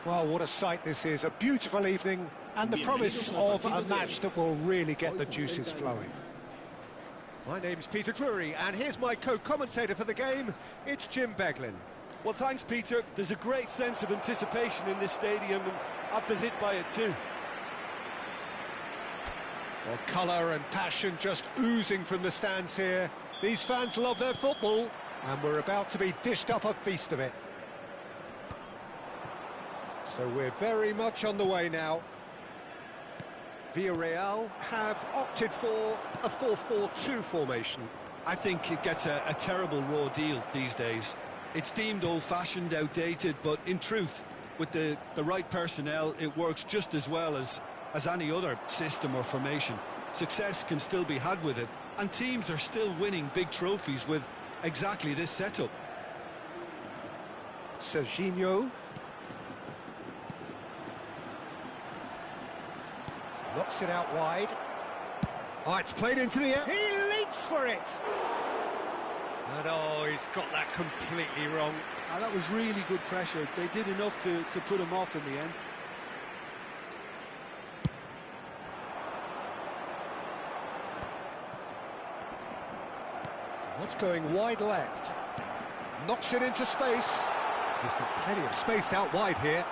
Well, what a sight this is. A beautiful evening and the promise of a match that will really get the juices flowing. My name's Peter Drury, and here's my co-commentator for the game. It's Jim Beglin. Well, thanks, Peter. There's a great sense of anticipation in this stadium, and I've been hit by it too. Well, colour and passion just oozing from the stands here. These fans love their football, and we're about to be dished up a feast of it. So we're very much on the way now. Villarreal have opted for a 4-4-2 formation. I think it gets a terrible raw deal these days. It's deemed old-fashioned, outdated, but in truth, with the right personnel, it works just as well as any other system or formation. Success can still be had with it, and teams are still winning big trophies with exactly this setup. Serginho. Knocks it out wide. Oh, it's played into the air. He leaps for it! And oh, he's got that completely wrong. That was really good pressure. They did enough to put him off in the end. What's going wide left? Knocks it into space. He's got plenty of space out wide here.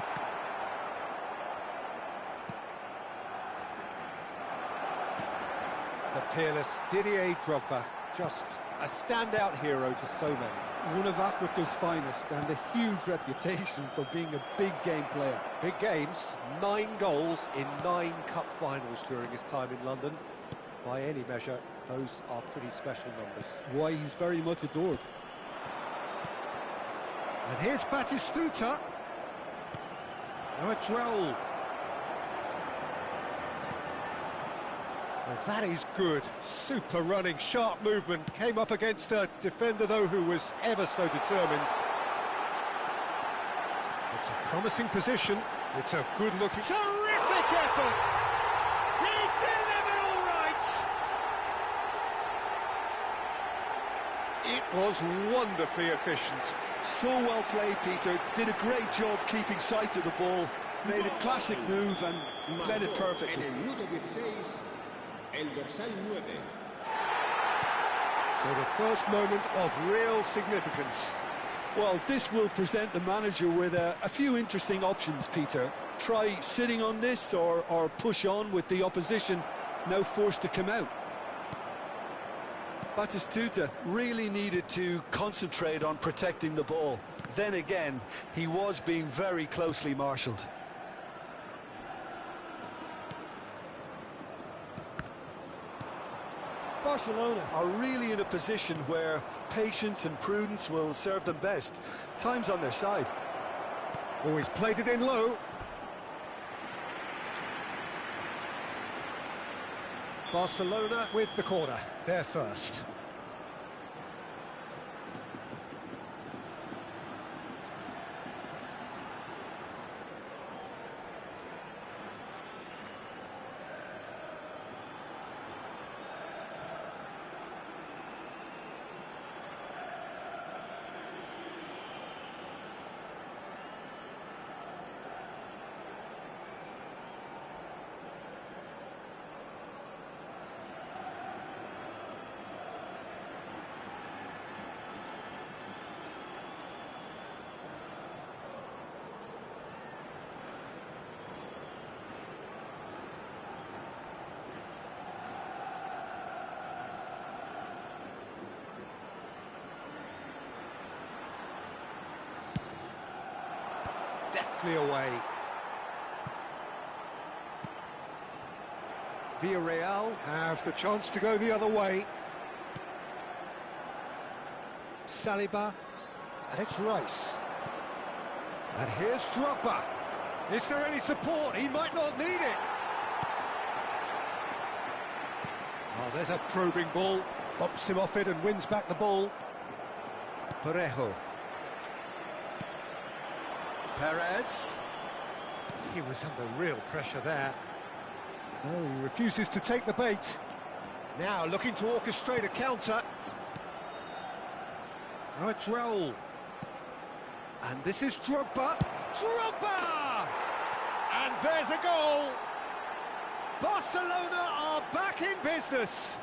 The peerless Didier Drogba, just a standout hero to so many. One of Africa's finest and a huge reputation for being a big game player. Big games, 9 goals in 9 cup finals during his time in London. By any measure, those are pretty special numbers. Why, he's very much adored. And here's Batistuta. Now a Droll. Well, that is good. Super running, sharp movement. Came up against a defender, though, who was ever so determined. It's a promising position. It's a good-looking... Terrific effort! He's delivered all right! It was wonderfully efficient. So well played, Peter. Did a great job keeping sight of the ball. Made a classic move and read it perfectly. So the first moment of real significance. Well, this will present the manager with a few interesting options, Peter. Try sitting on this or push on with the opposition now forced to come out. Batistuta really needed to concentrate on protecting the ball. Then again, he was being very closely marshalled. Barcelona are really in a position where patience and prudence will serve them best. Time's on their side. Always played it in low. Barcelona with the corner. They're first. Deftly away. Villarreal have the chance to go the other way. Saliba, and it's Rice. And here's Drogba. Is there any support? He might not need it. Oh, there's a probing ball. Bumps him off it and wins back the ball. Parejo. Perez. He was under real pressure there. No, he refuses to take the bait. Now looking to orchestrate a counter. Now it's Raul. And this is Drogba. Drogba! And there's a goal! Barcelona are back in business.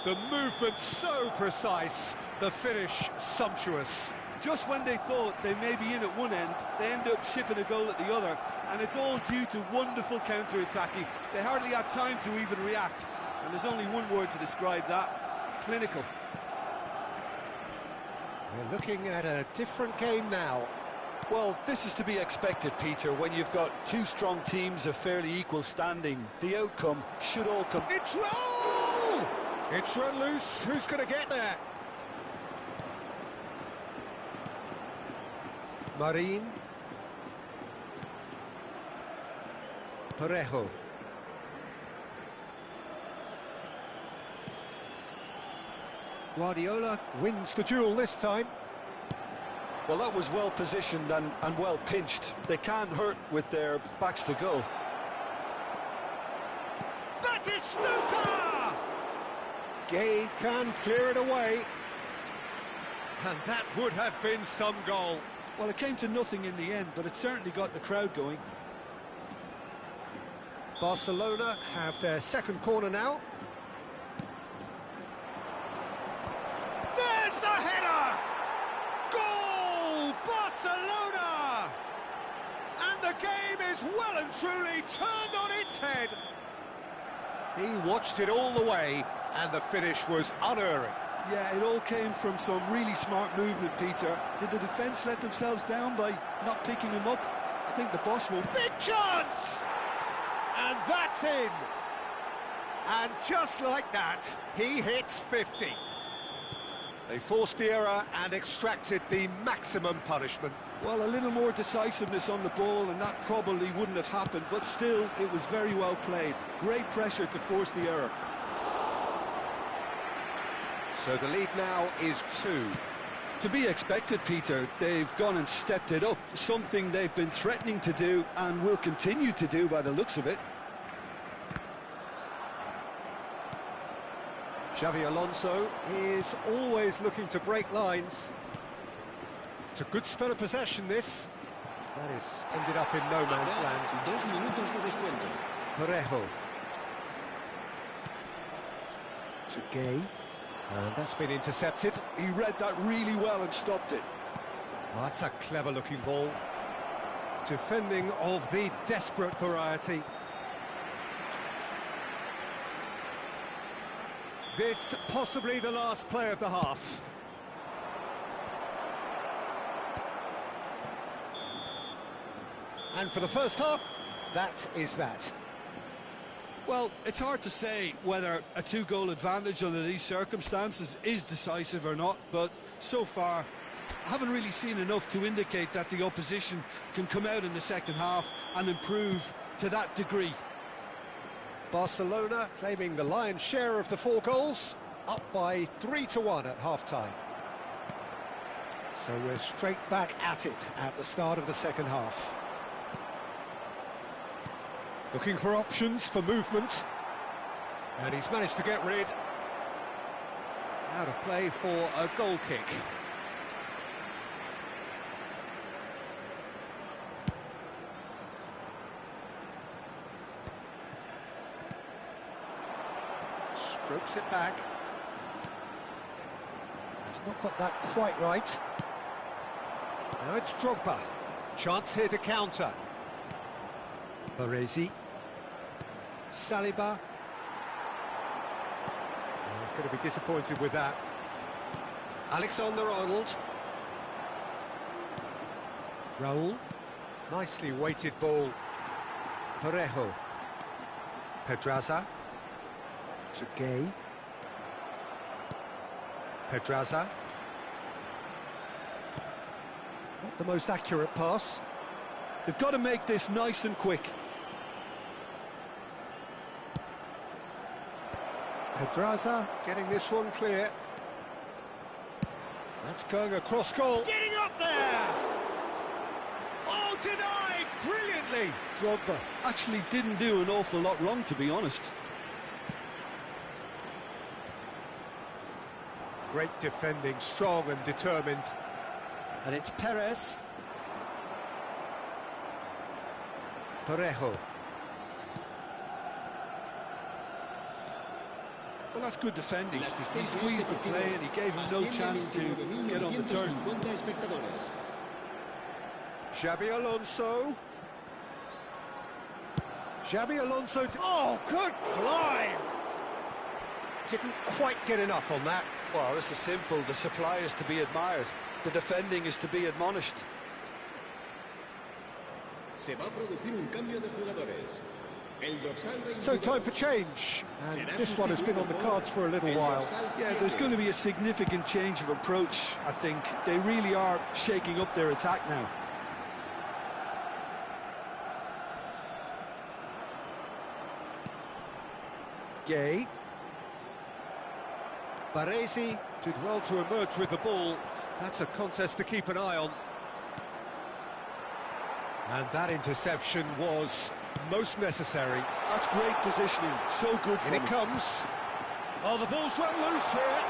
The movement so precise, the finish sumptuous. Just when they thought they may be in at one end, they end up shipping a goal at the other, and it's all due to wonderful counter-attacking. They hardly had time to even react, and there's only one word to describe that: clinical. We're looking at a different game now. Well, this is to be expected, Peter, when you've got two strong teams of fairly equal standing. The outcome should all come... It's roll! It's run loose. Who's going to get there? Marin. Parejo. Guardiola wins the duel this time. Well, that was well positioned and well pinched. They can't hurt with their backs to goal. Batistuta! Gay can clear it away. And that would have been some goal. Well, it came to nothing in the end, but it certainly got the crowd going. Barcelona have their second corner now. There's the header! Goal! Barcelona! And the game is well and truly turned on its head. He watched it all the way, and the finish was unerring. Yeah, it all came from some really smart movement, Peter. Did the defence let themselves down by not picking him up? I think the boss will. Big chance! And that's in. And just like that, he hits 50. They forced the error and extracted the maximum punishment. Well, a little more decisiveness on the ball, and that probably wouldn't have happened, but still, it was very well played. Great pressure to force the error. So the lead now is 2. To be expected, Peter. They've gone and stepped it up, something they've been threatening to do and will continue to do by the looks of it. Xavi Alonso is always looking to break lines. It's a good spell of possession, this. That is ended up in no man's land. Parejo. To Gay. And that's been intercepted. He read that really well and stopped it. Oh, that's a clever-looking ball. Defending of the desperate variety. This possibly the last play of the half. And for the first half, that is that. Well, it's hard to say whether a two-goal advantage under these circumstances is decisive or not, but so far I haven't really seen enough to indicate that the opposition can come out in the second half and improve to that degree. Barcelona claiming the lion's share of the 4 goals, up by 3-1 at half-time. So we're straight back at it at the start of the second half. Looking for options for movement. And he's managed to get rid. Out of play for a goal kick. Strokes it back. He's not got that quite right. Now it's Drogba. Chance here to counter. Baresi. Saliba. Oh, he's going to be disappointed with that. Alexander-Arnold. Raul. Nicely weighted ball. Parejo. Pedraza. To Gay. Pedraza. Not the most accurate pass. They've got to make this nice and quick. Pedraza getting this one clear. That's going across goal. Getting up there! Oh, denied brilliantly! Drogba actually didn't do an awful lot wrong, to be honest. Great defending, strong and determined. And it's Perez. Parejo. Well, that's good defending. He squeezed the play and he gave him no chance to get on the turn. Xabi Alonso. Xabi Alonso. Oh, good climb! Didn't quite get enough on that. Well, this is simple. The supply is to be admired. The defending is to be admonished. So time for change, and this one has been on the cards for a little while. Yeah, there's going to be a significant change of approach, I think. They really are shaking up their attack now. Gay. Baresi did well to emerge with the ball. That's a contest to keep an eye on. And that interception was most necessary. That's great positioning, so good for him. In it comes. Oh, the ball's run loose here.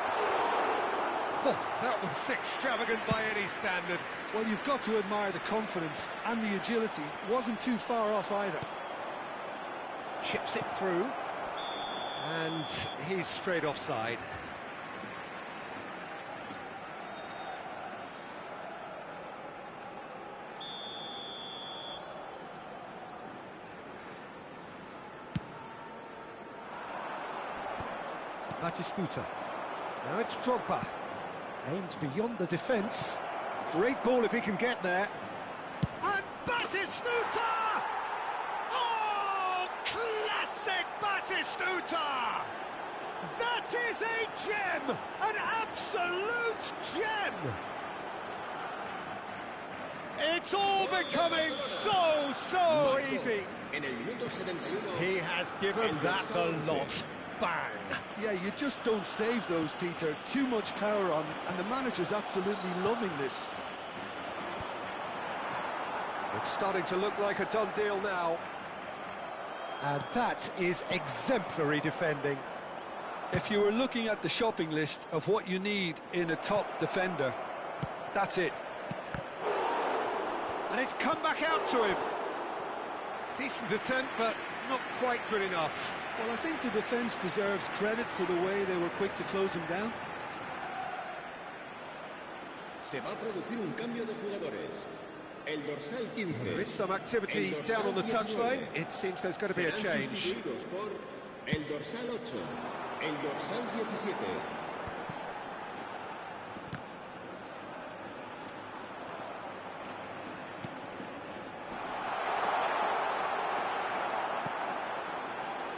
Oh, that was extravagant by any standard. Well, you've got to admire the confidence and the agility. Wasn't too far off either. Chips it through. And he's straight offside. Batistuta. Now it's Drogba. Aimed beyond the defence. Great ball if he can get there. And Batistuta! Oh, classic Batistuta! That is a gem! An absolute gem! It's all becoming so easy. He has given that the lot. Bang! Yeah, you just don't save those, Peter. Too much power on, and the manager's absolutely loving this. It's starting to look like a done deal now. And that is exemplary defending. If you were looking at the shopping list of what you need in a top defender, that's it. And it's come back out to him. Decent attempt, but not quite good enough. Well, I think the defence deserves credit for the way they were quick to close him down. There is some activity down on the touchline. It seems there's going to be a change.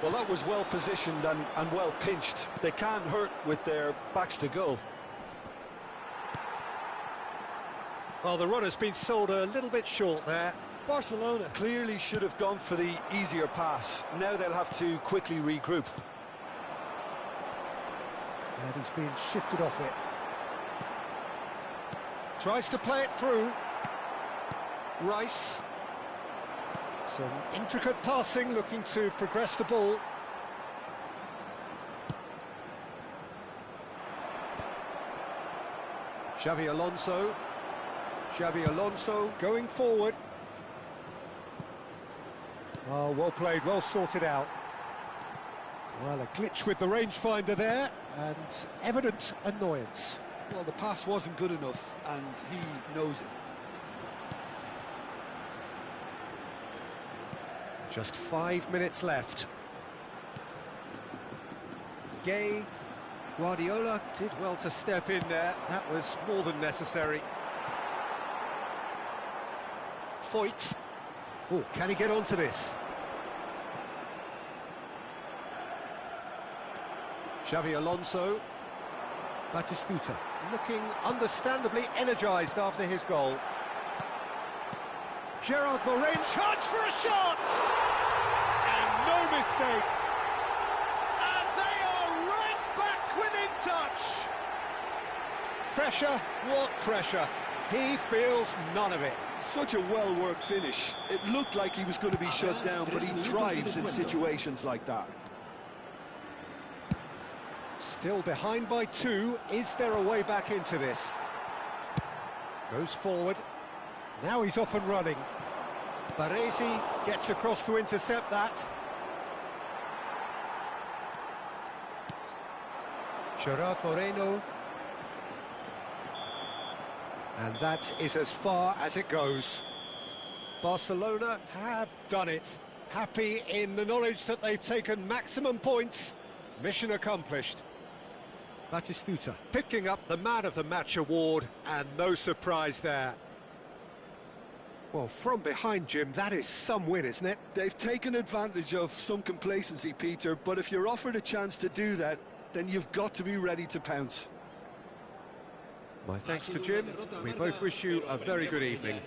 Well, that was well positioned and well pinched. They can't hurt with their backs to goal. Well, the run has been sold a little bit short there. Barcelona clearly should have gone for the easier pass. Now they'll have to quickly regroup. And he's been shifted off it. Tries to play it through. Rice. Some intricate passing, looking to progress the ball. Xabi Alonso. Xabi Alonso going forward. Oh, well played, well sorted out. Well, a glitch with the rangefinder there, and evident annoyance. Well, the pass wasn't good enough, and he knows it. Just 5 minutes left. Gay. Guardiola did well to step in there. That was more than necessary. Foyt. Oh, can he get onto this? Xabi Alonso. Batistuta. Looking understandably energised after his goal. Gerard Moreno, chance for a shot! And no mistake. And they are right back within touch. Pressure, what pressure? He feels none of it. Such a well-worked finish. It looked like he was going to be shut down, but he thrives in situations like that. Still behind by 2. Is there a way back into this? Goes forward. Now he's off and running. Baresi gets across to intercept that. Gerard Moreno. And that is as far as it goes. Barcelona have done it. Happy in the knowledge that they've taken maximum points. Mission accomplished. Batistuta picking up the Man of the Match award, and no surprise there. Well, from behind, Jim, that is some win, isn't it? They've taken advantage of some complacency, Peter, but if you're offered a chance to do that, then you've got to be ready to pounce. My thanks to Jim. We both wish you a very good evening.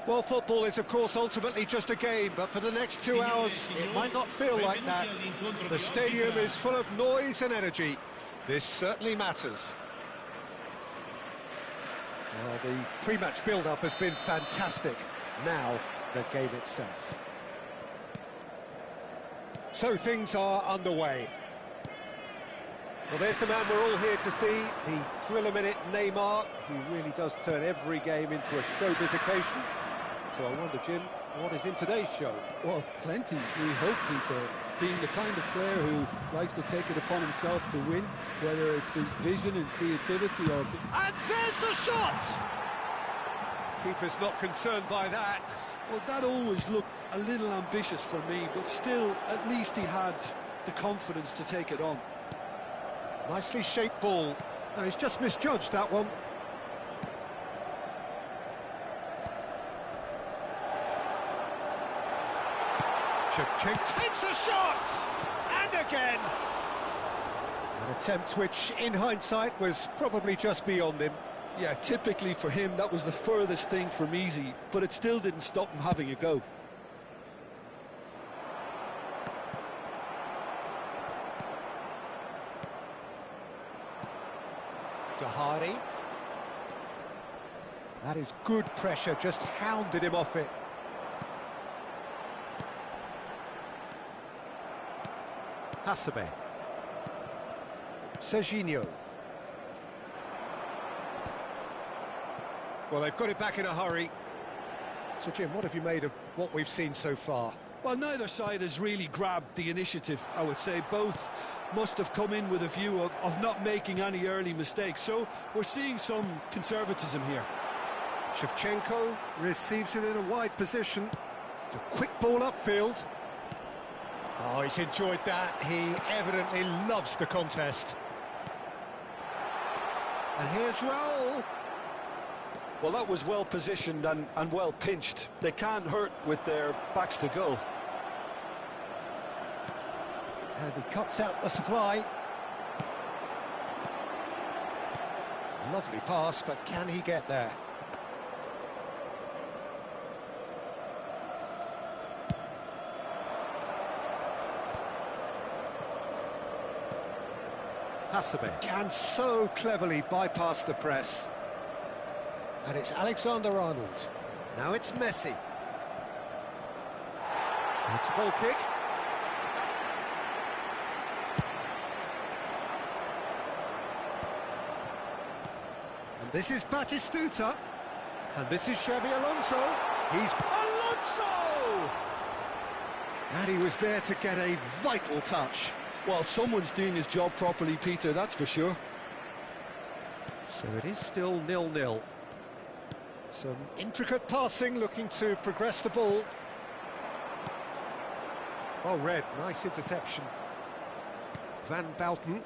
Well, football is, of course, ultimately just a game, but for the next 2 hours, it might not feel like that. The stadium is full of noise and energy. This certainly matters. Well, the pre-match build-up has been fantastic. Now, the game itself. So things are underway. Well, there's the man we're all here to see, the thriller-minute Neymar. He really does turn every game into a showbiz occasion. So I wonder, Jim, what is in today's show? Well, plenty, we hope, Peter. Being the kind of player who likes to take it upon himself to win, whether it's his vision and creativity or... And there's the shot! Keeper's not concerned by that. Well, that always looked a little ambitious for me, but still, at least he had the confidence to take it on. Nicely shaped ball. No, he's just misjudged that one. Shevchenko takes a shot! And again! An attempt which, in hindsight, was probably just beyond him. Yeah, typically for him, that was the furthest thing from easy, but it still didn't stop him having a go. Dahari. That is good pressure, just hounded him off it. Hasebe. Serginho. Well, they've got it back in a hurry. So, Jim, what have you made of what we've seen so far? Well, neither side has really grabbed the initiative, I would say. Both must have come in with a view of not making any early mistakes. So we're seeing some conservatism here. Shevchenko receives it in a wide position. It's a quick ball upfield. Oh, he's enjoyed that. He evidently loves the contest. And here's Raul. Well, that was well positioned and well pinched. They can't hurt with their backs to goal. And he cuts out the supply. Lovely pass, but can he get there? Hasebe can so cleverly bypass the press. And it's Alexander-Arnold. Now it's Messi. It's a goal kick. And this is Batistuta. And this is Xabi Alonso. He's Alonso! And he was there to get a vital touch. Well, someone's doing his job properly, Peter, that's for sure. So it is still 0-0. Some intricate passing, looking to progress the ball. Oh, Red, nice interception. Van Bouten.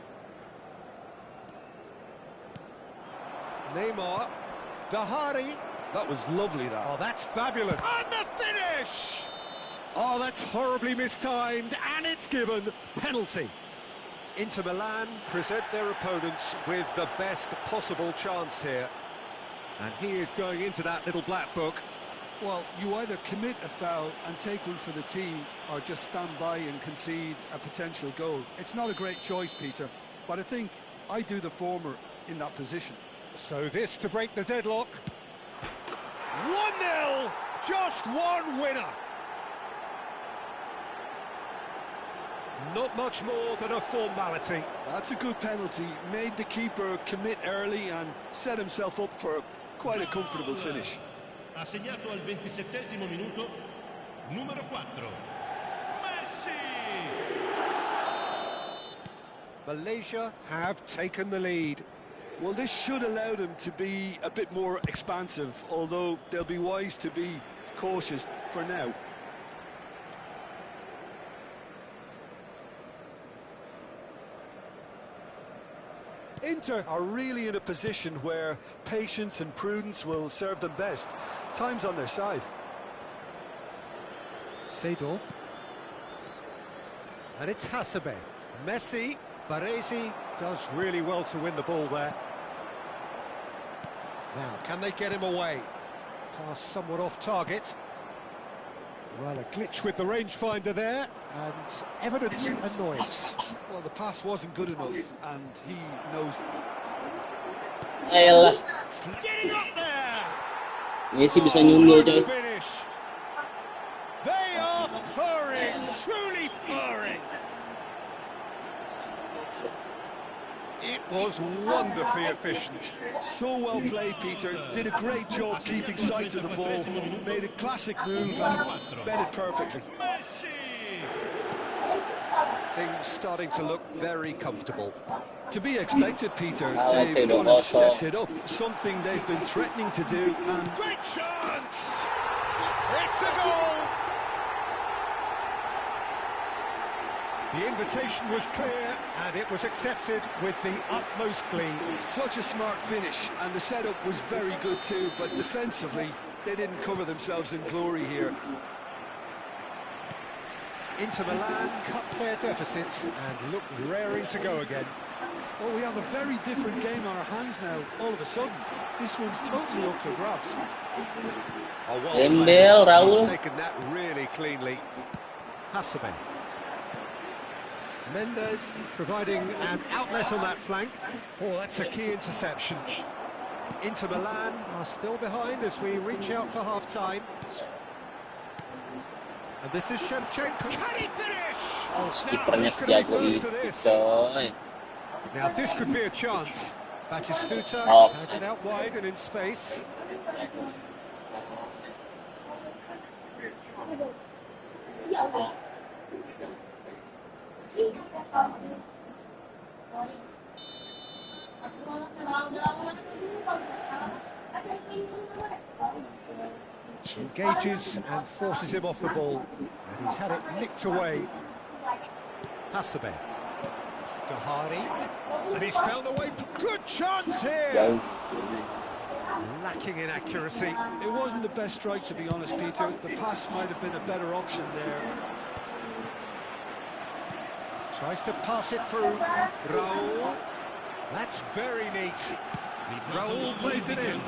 Neymar. Dahari. That was lovely, that. Oh, that's fabulous. And the finish! Oh, that's horribly mistimed, and it's given. Penalty. Inter Milan present their opponents with the best possible chance here. And he is going into that little black book. Well, you either commit a foul and take one for the team, or just stand by and concede a potential goal. It's not a great choice, Peter, but I think I do the former in that position. So this to break the deadlock. 1-0, just one winner. Not much more than a formality. That's a good penalty. Made the keeper commit early and set himself up for quite a comfortable finish. Ha segnato al 27esimo minuto, numero 4, Messi! Malaysia have taken the lead. Well, this should allow them to be a bit more expansive, although they'll be wise to be cautious for now. Inter are really in a position where patience and prudence will serve them best. Time's on their side. Seedorf. And it's Hasebe. Messi. Baresi does really well to win the ball there. Now, can they get him away? Pass somewhat off target. Well, a glitch with the rangefinder there, and evident annoyance. Well, the pass wasn't good enough, and he knows it. Ayolah. Getting up there! Messi bisa nyundul coy. Finish. They are purring, truly purring. It was wonderfully efficient. So well played, Peter. Did a great job keeping sight of the ball. Made a classic move and read it perfectly. Things starting to look very comfortable. To be expected, Peter. Alan They've Taylor gone and also. stepped it up. Something they've been threatening to do. And Great chance! It's a goal! The invitation was clear, and it was accepted with the utmost glee. such a smart finish, and the setup was very good too, but defensively, they didn't cover themselves in glory here. Inter Milan cut their deficits and look raring to go again. Well, we have a very different game on our hands now, all of a sudden. This one's totally up for grabs. Oh, well Embel, played. Raul. He's taken that really cleanly. Hasebe. Mendes providing an outlet on that flank. Oh, that's a key interception. Inter Milan are still behind as we reach out for half-time. And this is Shevchenko. Can he finish? Oh, Now, skippernya who's gonna be sejago first to itu this? coy. Now, this could be a chance. Batistuta Oh. has it out wide and in space. Engages and forces him off the ball. And he's had it nicked away. Hasebe. Dahari. And he's found a way. Good chance here! Lacking in accuracy. It wasn't the best strike, to be honest, Peter. The pass might have been a better option there. Tries to pass it through. Raul. That's very neat. Raul plays it in.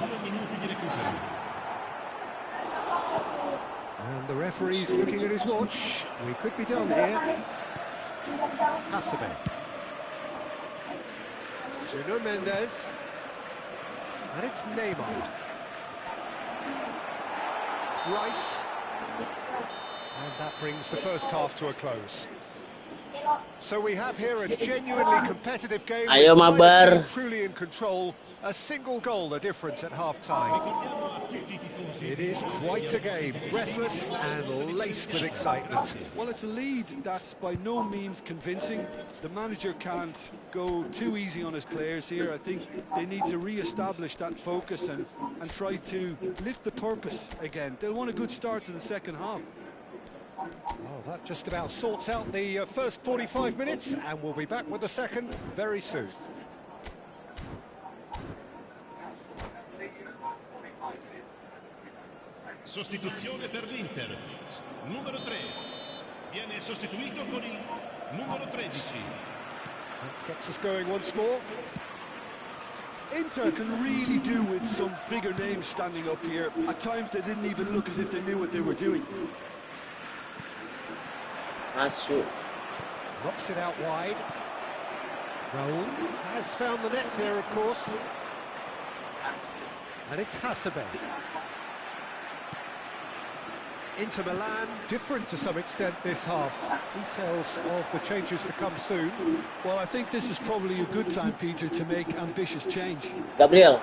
And the referee's looking at his watch. We could be done here. Hasebe. Nuno Mendes. And it's Neymar. Rice. And that brings the first half to a close. So we have here a genuinely competitive game. Ayo, with neither Mabar. team truly in control. A single goal the difference at half-time. It is quite a game, breathless and laced with excitement. Well, it's a lead that's by no means convincing. The manager can't go too easy on his players here. I think they need to re-establish that focus and try to lift the purpose again. They'll want a good start to the second half. Oh, that just about sorts out the first 45 minutes, and we'll be back with the second very soon. Sostituzione per l'Inter. Numero 3. Viene sostituito con il numero 13. That gets us going once more. Inter can really do with some bigger names standing up here. At times they didn't even look as if they knew what they were doing. Masuk. Drops it out wide. Raul has found the net here, of course. And it's Hasebe. Inter Milan, different to some extent this half. Details of the changes to come soon. Well, I think this is probably a good time, Peter, to make ambitious change. Gabriel.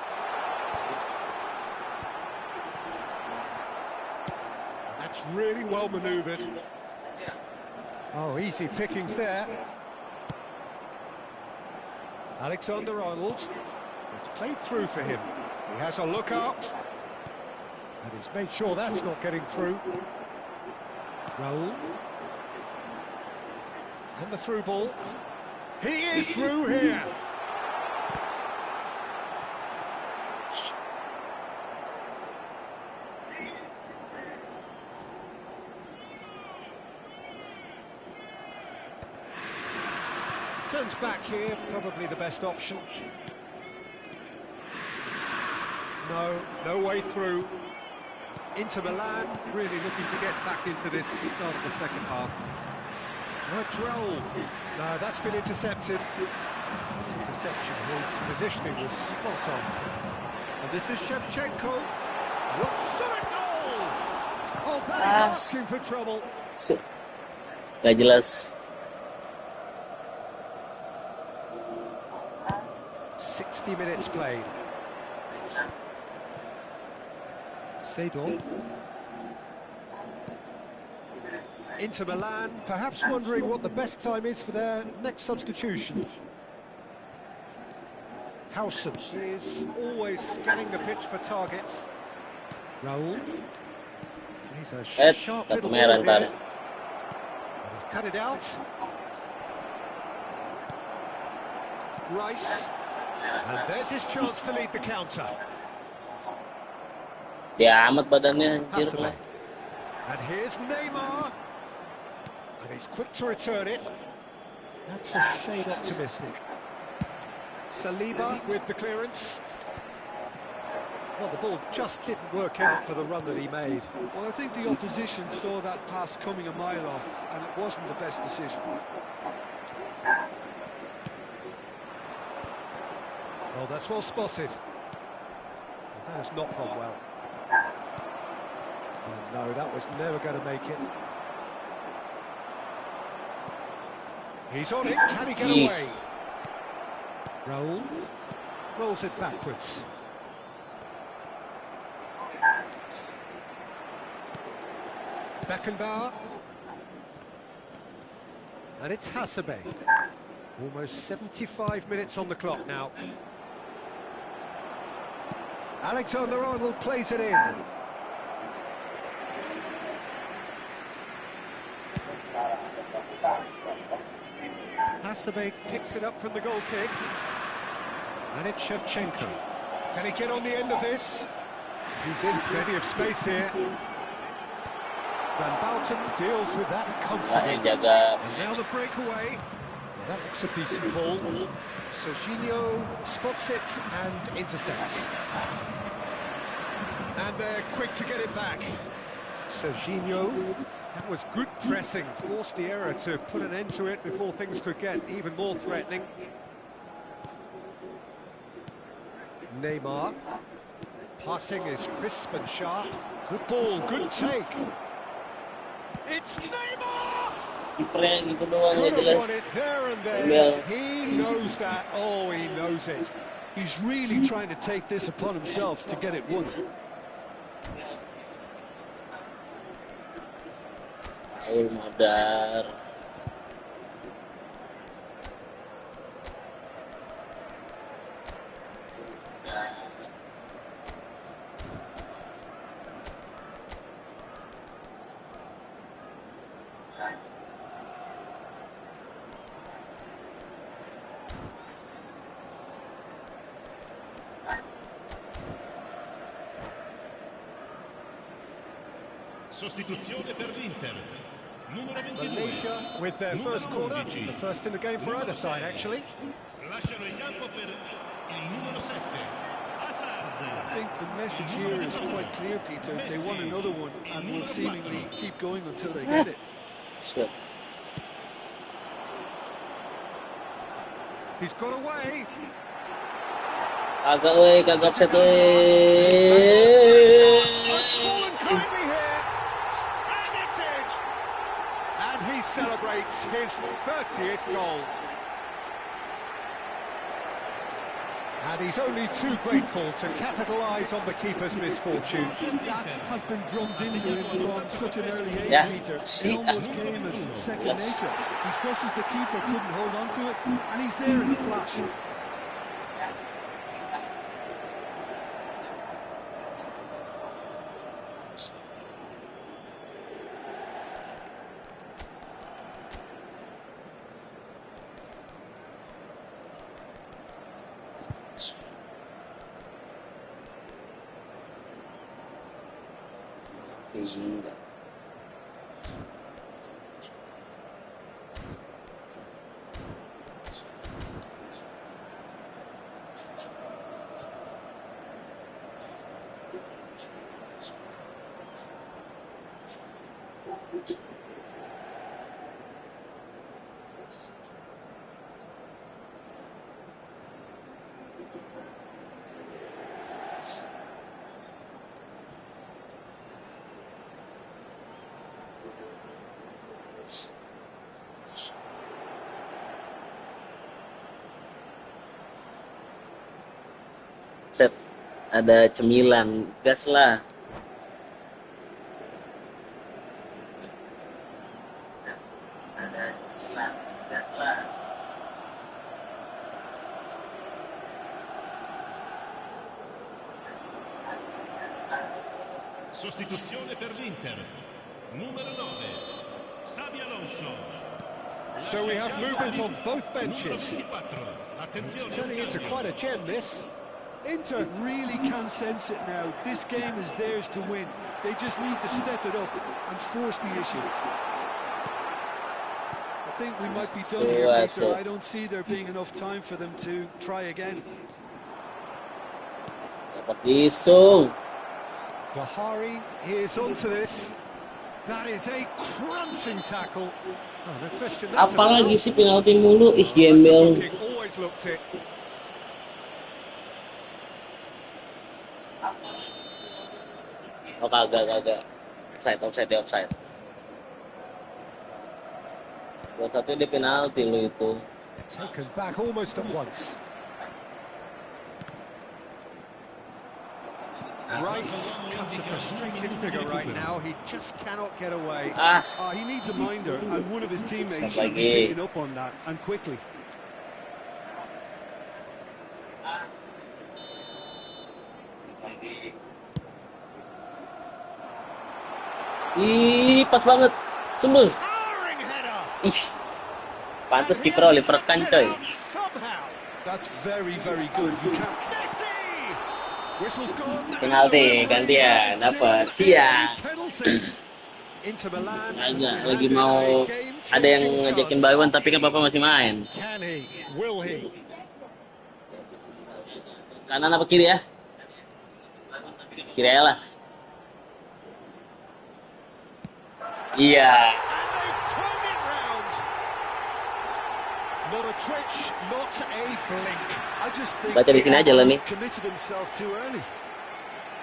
That's really well manoeuvred. Oh, easy pickings there. Alexander-Arnold. It's played through for him. He has a look up. And he's made sure that's not getting through. Raul. And the through ball. He is through here. Turns back here, probably the best option. No way through. Inter Milan really looking to get back into this at the start of the second half. Droll. No, that's been intercepted. This interception, his positioning was spot on. And this is Shevchenko. Looks at goal! Oh, that is asking for trouble. Gak jelas. 60 minutes played. Seedorf. Inter Milan, perhaps wondering what the best time is for their next substitution. Howson is always scanning the pitch for targets. Raul. He's a sharp little ball here. He's cut it out. Rice. And there's his chance to lead the counter. Dia amat badannya, anjir lah. And here's Neymar. And he's quick to return it. That's a shade optimistic. Saliba with the clearance. Well, the ball just didn't work out for the run that he made. Well, I think the opposition saw that pass coming a mile off, and it wasn't the best decision. Oh, that's well spotted. Well, that has not gone well. Oh, no, that was never going to make it. He's on it. Can he get away? Raul rolls it backwards. Beckenbauer. And it's Hasebe. Almost 75 minutes on the clock now. Alexander-Arnold plays it in. Hasebe picks it up from the goal kick. And it's Shevchenko. Can he get on the end of this? He's in plenty of space here. Van Bouten deals with that comfortably. And now the breakaway. Well, that looks a decent ball. Serginho spots it and intercepts. And they're quick to get it back. Serginho, that was good pressing, forced the error to put an end to it before things could get even more threatening. Neymar. Passing is crisp and sharp. Good ball, good take. It's Neymar! Could have won it there and then. He knows that. Oh, he knows it. He's really trying to take this upon himself to get it won. Madar. Sostituzione per l'Inter. Numero 22. Malaysia with their first corner, the first in the game for either side, actually. Lasciano il campo per il numero 7. I think the message here is quite clear, Peter. They want another one and will seemingly keep going until they get it. Sweat. He's got away. Kagak offset Fallen kindly here. And it's it. And he celebrates his 30th goal. And he's only too grateful to capitalise on the keeper's misfortune. That has been drummed into him from such an early age, Yeah. Peter. It almost came as second nature. He susses the keeper couldn't hold on to it, and he's there in a flash. Ginga. Set, ada cemilan, gas lah. Set, ada cemilan, gas lah. Sostituzione per l'Inter. Numero 9, Xabi Alonso. So we have movement on both benches. Numero 24. It's Attenzione. turning into quite a gem, this. Inter really can sense it now. This game is theirs to win. They just need to step it up and force the issue. I think we might be done here, Peter. I don't see there being enough time for them to try again. Dapat isung. Bahari, he is onto this. That is a crunching tackle. Oh, no question. That's Apalagi sih penalti mulu, ih that's a gembel. booking, always looked it. Oh kagak. Offside. 2-1 di penalti lu itu. Taken back almost at once. Rice cuts a frustrated figure right now. He just cannot get away. He needs a minder, and one of his teammates should be Lagi. picking up on that, and quickly. Ih, pas banget. Sembul. Towering header. Ih. Pantes kiper Oliver Kahn, coy. Somehow. That's very, very good. You can't... Messi. Whistle's gone. Penalti gantian dapat. Siap. Penalty. Inter Milan. Agak lagi mau ada yang ngajakin Baywan tapi kan Papa masih main. Can he? Will he? Kanan apa kiri ya? Kiri aja lah. Iya. And they've turned it round. Not a twitch, not a blink. I just think Baca di sini aja lah nih. committed himself too early.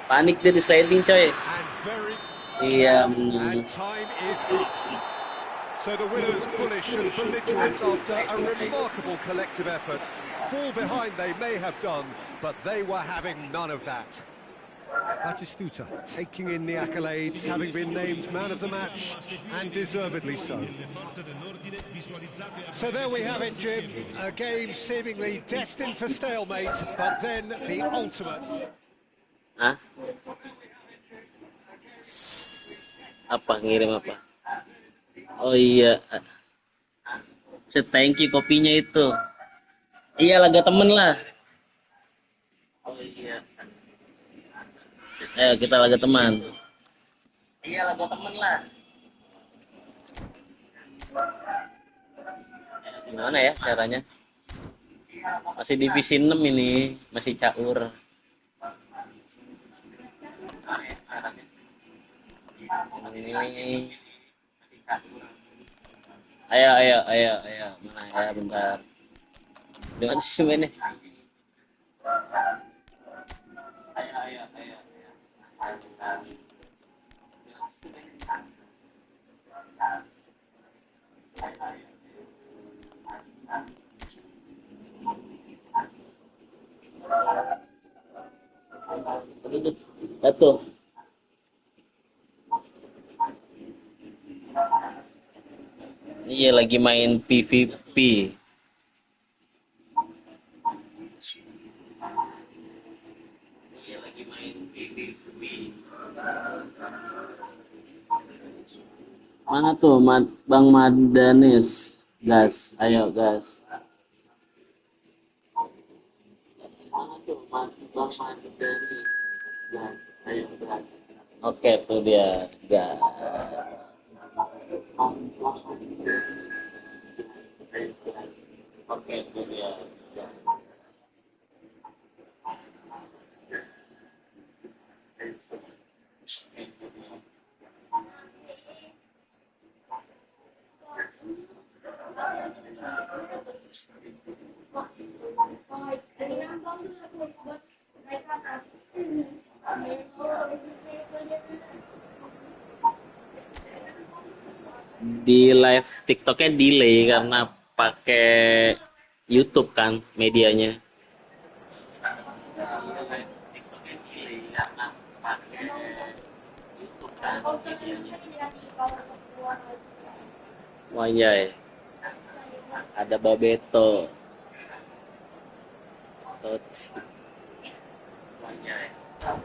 Panik dia di sliding, coy. And very. Iya. And time is up. So the winners bullish and belligerent after a remarkable collective effort. Fall behind they may have done, but they were having none of that. Batistuta taking in the accolades, having been named man of the match, and deservedly so. So there we have it, Jim. A game seemingly destined for stalemate, but then the ultimate. Hah? Apa ngirim apa? Oh iya. Thank you kopinya itu. Iya laga temen lah. Oh iya. Ayo kita laga teman. Iya laga temen lah. Gimana ya caranya? Masih divisi 6 ini, masih caur. Ini. Ayo. Mana ya, bentar. Dengan sih ini. Ayo. Betul. Iya lagi main PVP. Mana tuh Bang Madanis? Gas, ayo gas. Mana tuh Bang Madanis? Gas, ayo gas. Oke, tuh dia gas. Oke, tuh dia gas. Di live TikToknya delay karena pakai YouTube kan medianya. Wajay, ada Babeto.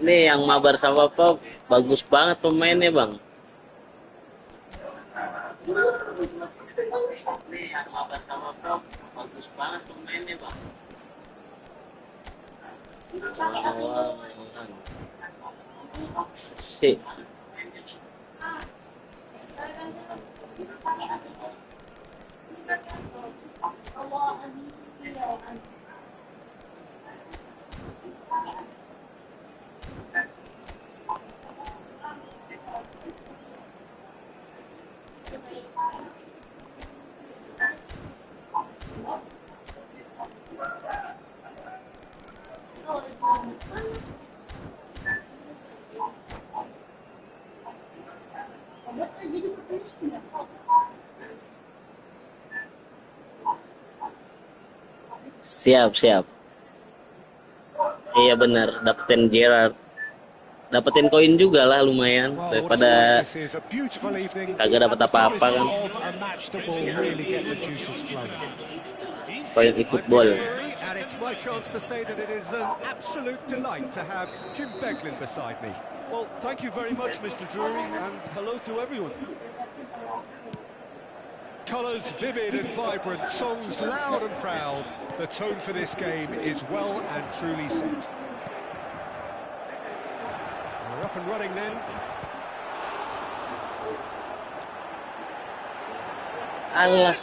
Ini yang mabar sama apa? Bagus banget pemainnya, Bang. Bagus banget pemainnya, Bang. Si. Siap. Iya benar, dapetin Gerard. Dapetin koin juga lah lumayan daripada kagak dapet apa-apa kan. Koin eFootball. And it's my chance to say that it is an absolute delight to have Jim Beglin beside me. Well, thank you very much, Mr. Drury, and hello to everyone. Colours vivid and vibrant, songs loud and proud. The tone for this game is well and truly set. We're up and running then. Allah.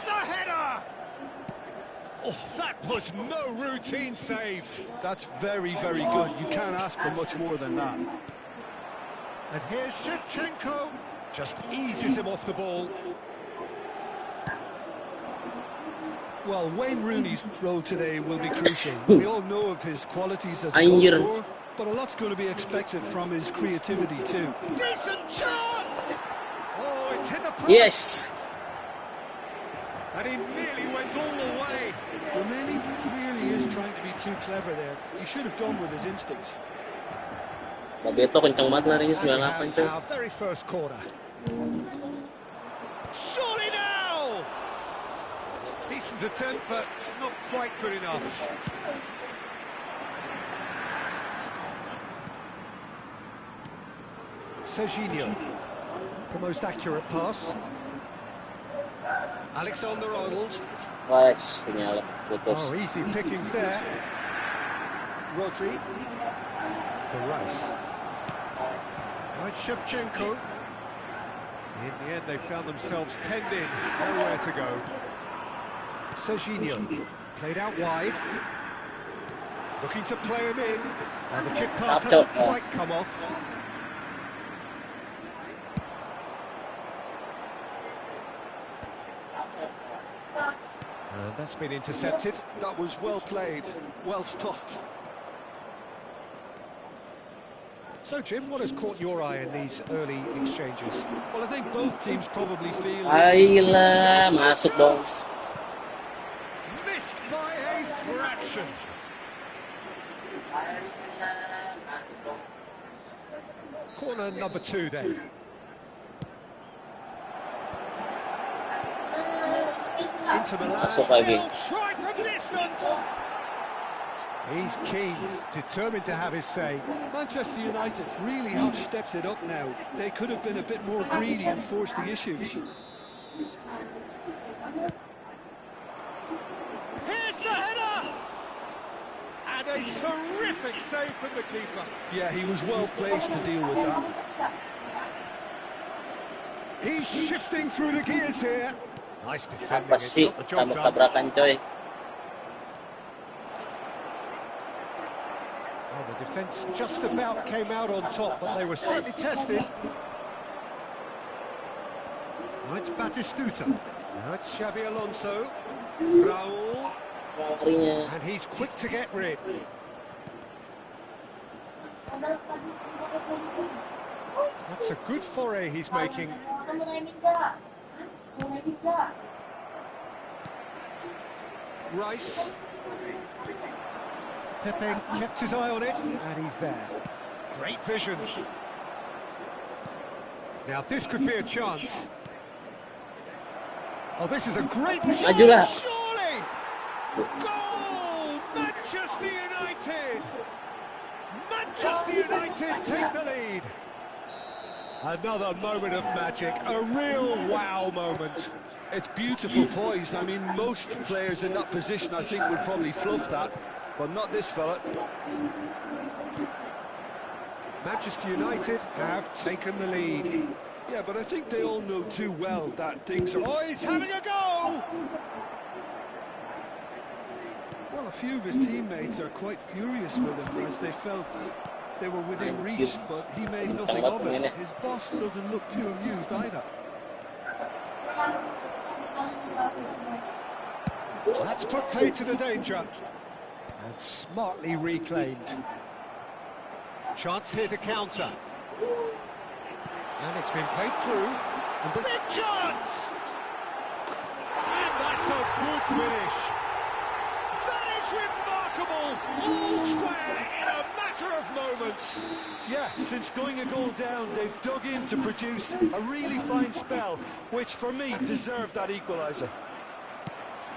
Oh, that was no routine save. That's very, very good. You can't ask for much more than that. And here's Shevchenko. Just eases him off the ball. Well, Wayne Rooney's role today will be crucial. We all know of his qualities as a goal scorer, but a lot's going to be expected from his creativity too. Decent chance! Oh, it's hit the post. Yes. And he nearly went all the way. Romani clearly is trying to be too clever there. He should have gone with his instincts. Babeto kencang banget larinya 98 coy. Our very first corner. Surely now! Decent attempt, but not quite good enough. Serginho, the most accurate pass. Alexander-Arnold. Wah, sinyal putus. Oh, easy pickings there. Rodri. To Rice. Right, Shevchenko. In the end, they found themselves penned in, nowhere to go. Serginho, played out wide. Looking to play him in. Now the chip pass hasn't quite come off. And that's been intercepted. That was well played, well stopped. So, Jim, what has caught your eye in these early exchanges? Well, I think both teams probably feel... Ayolah, masuk dong. Missed by a fraction. Corner number 2 then. Into Milan. Masuk lagi. Try from distance. He's keen, determined to have his say. Manchester United really have stepped it up now. They could have been a bit more greedy and forced the issue. Here's the header! And a terrific save from the keeper. Yeah, he was well placed to deal with that. He's shifting through the gears here. Nice defending. Apa sih? It's got the job done. Tabrakan coy. Well, the defence just about came out on top, but they were certainly tested. Now it's Batistuta. Now it's Xabi Alonso. Raul. And he's quick to get rid. That's a good foray he's making. Rice. Pepe kept his eye on it, and he's there. Great vision. Now this could be a chance. Oh, this is a great chance, surely! Goal! Manchester United! Manchester United take the lead. Another moment of magic, a real wow moment. It's beautiful poise. I mean, most players in that position, I think, would probably fluff that, but not this fella. Manchester United have taken the lead. Yeah, but I think they all know too well that things are... Oh, he's having a go! Well, a few of his teammates are quite furious with him as they felt they were within reach, but he made nothing of it. His boss doesn't look too amused either. That's put play to the danger. And smartly reclaimed. Chance here to counter. And it's been played through. And the big chance! And that's a good finish. That is remarkable. All square in a matter of moments. Yeah, since going a goal down, they've dug in to produce a really fine spell, which for me deserved that equaliser.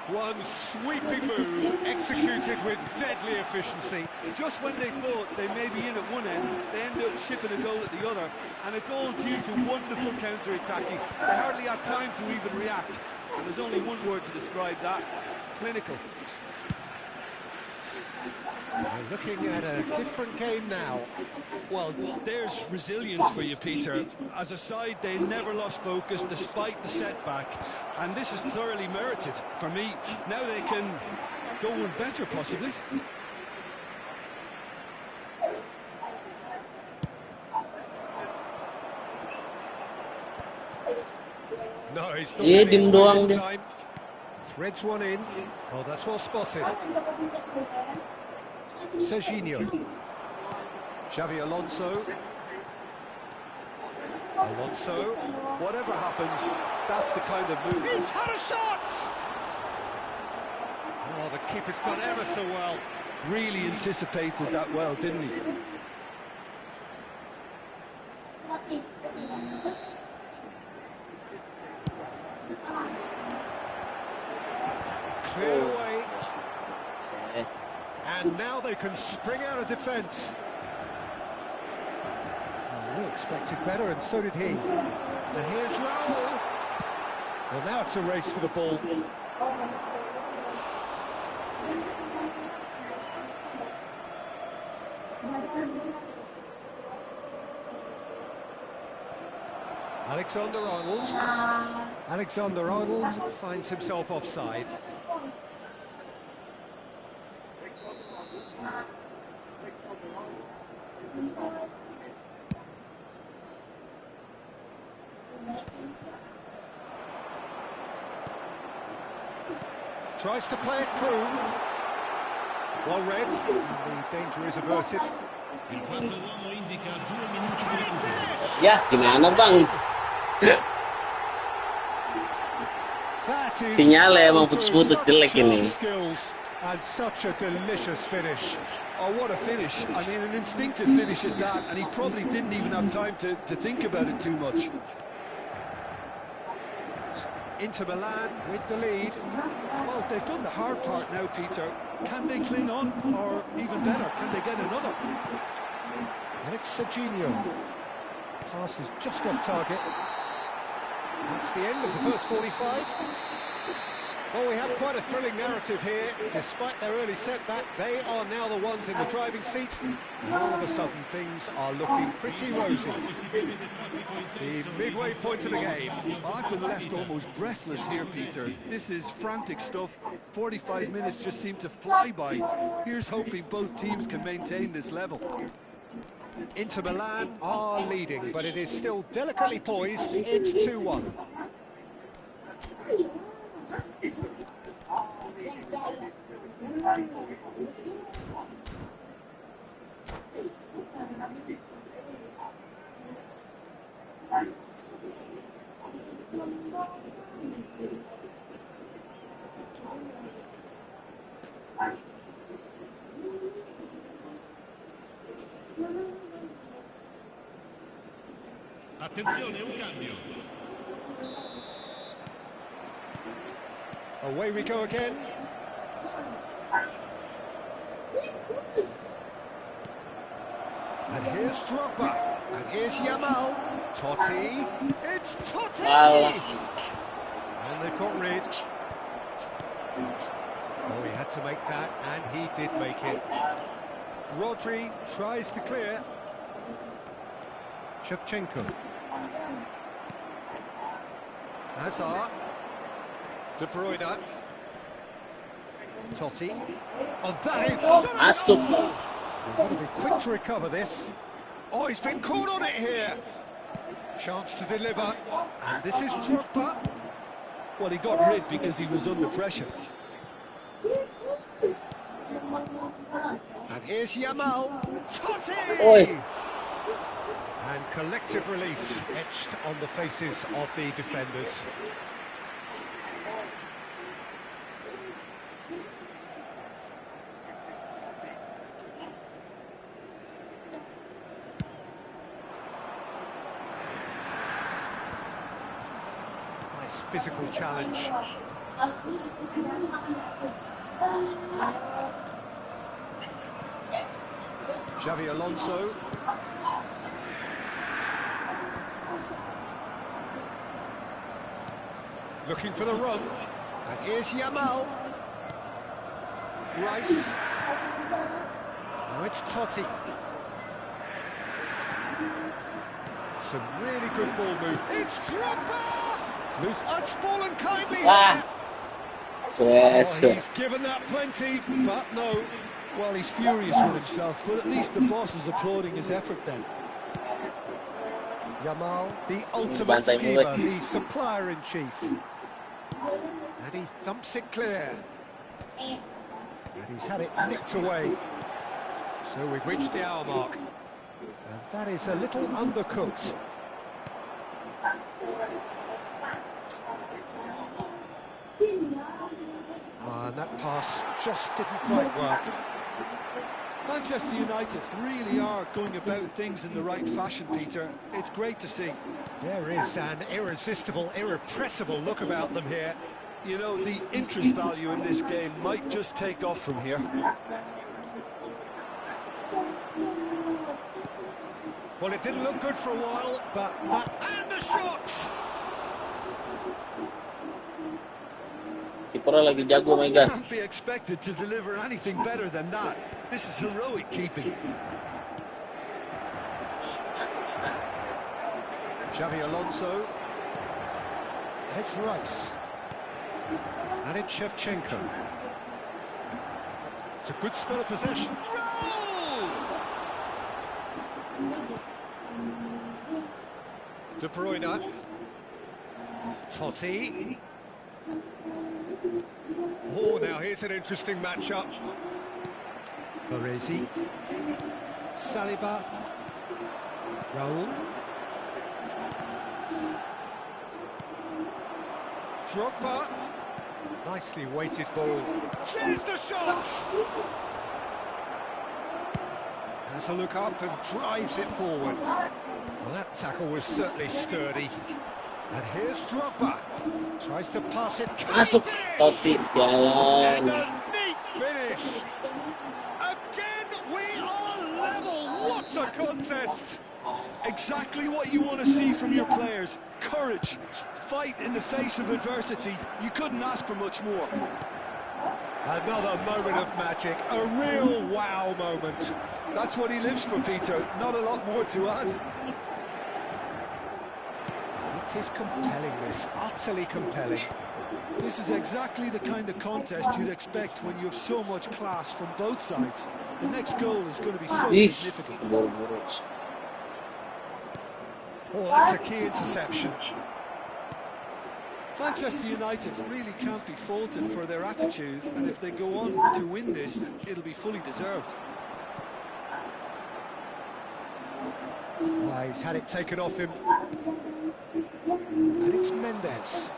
One sweeping move, executed with deadly efficiency. Just when they thought they may be in at one end, they end up shipping a goal at the other, and it's all due to wonderful counter-attacking. They hardly had time to even react, and there's only one word to describe that: clinical. We're looking at a different game now. Well, there's resilience for you, Peter. As a side, they never lost focus despite the setback, and this is thoroughly merited. For me, now they can go one better, possibly. No, he's not getting his way this time. Threads one in. Oh, that's well spotted. Serginho. Xavi Alonso. Alonso. Whatever happens, that's the kind of move. He's had a shot! Oh, the keeper's done ever so well. Really anticipated that well, didn't he? Cleared away. And now they can spring out of defence. Oh, we expected better, and so did he. And here's Raul. Well, now it's a race for the ball. Alexander-Arnold. Alexander-Arnold finds himself offside. Tries to play it through. Well read. The danger is averted. Ya, gimana bang? Sinyalnya emang putus-putus jelek ini. And such a delicious finish. Oh, what a finish. I mean, an instinctive finish at that, and he probably didn't even have time to think about it too much. Inter Milan with the lead. Well, they've done the hard part now, Peter. Can they cling on, or even better, can they get another? And it's Serginho. Pass is just off target. That's the end of the first 45. Well, we have quite a thrilling narrative here. Despite their early setback, they are now the ones in the driving seats, and all of a sudden things are looking pretty rosy. The midway point of the game. I've been left almost breathless here, Peter. This is frantic stuff. 45 minutes just seem to fly by. Here's hoping both teams can maintain this level. Inter Milan are leading, but it is still delicately poised. It's 2-1. Attenzione, un cambio. Away we go again. And here's Drogba. And here's Yamal. Totti. It's Totti! And they've got rid. Oh, he had to make that, and he did make it. Rodri tries to clear. Shevchenko. Hazard. De Bruyne. Totti. Oh, that is... Masuk. They've got to be quick to recover this. Oh, he's been caught on it here. Chance to deliver. And this is Drogba. Well, he got rid because he was under pressure. And here's Yamal. Totti! Oi. And collective relief etched on the faces of the defenders. Nice physical challenge. Xavi Alonso. Looking for the run. And here's Yamal. Rice. Oh, it's Totti. Some really good ball move. It's Drogba! Loose. Oh, it's fallen kindly here. Oh, he's given that plenty, but no. Well, he's furious with himself, but at least the boss is applauding his effort then. Yamal, the ultimate schemer, the supplier-in-chief. And he thumps it clear. And he's had it nicked away. So we've reached the hour mark. And that is a little undercooked. And that pass just didn't quite work. Manchester United really are going about things in the right fashion, Peter. It's great to see. There is an irresistible, irrepressible look about them here. You know, the interest value in this game might just take off from here. Well, it didn't look good for a while, but that... And the shot! Kipernya lagi jago, my God. Can't be expected to deliver anything better than that. This is heroic keeping. Xavi Alonso. And it's Rice. And it's Shevchenko. It's a good spell of possession. Roll! De Bruyne. Totti. Oh, now here's an interesting matchup. Baresi. Saliba. Raul. Drogba. Nicely weighted ball. There's the shot! Has a look up and drives it forward. Well, that tackle was certainly sturdy. And here's Drogba. Tries to pass it. Masuk. Totti. And a neat finish. Again, we are level. What a contest! Exactly what you want to see from your players. Courage, fight in the face of adversity. You couldn't ask for much more. Another moment of magic, a real wow moment. That's what he lives for, Peter. Not a lot more to add. It is compelling, this, utterly compelling. This is exactly the kind of contest you'd expect when you have so much class from both sides. The next goal is going to be so significant. Oh, that's a key interception. Manchester United really can't be faulted for their attitude, and if they go on to win this, it'll be fully deserved. He's had it taken off him. And it's Mendes.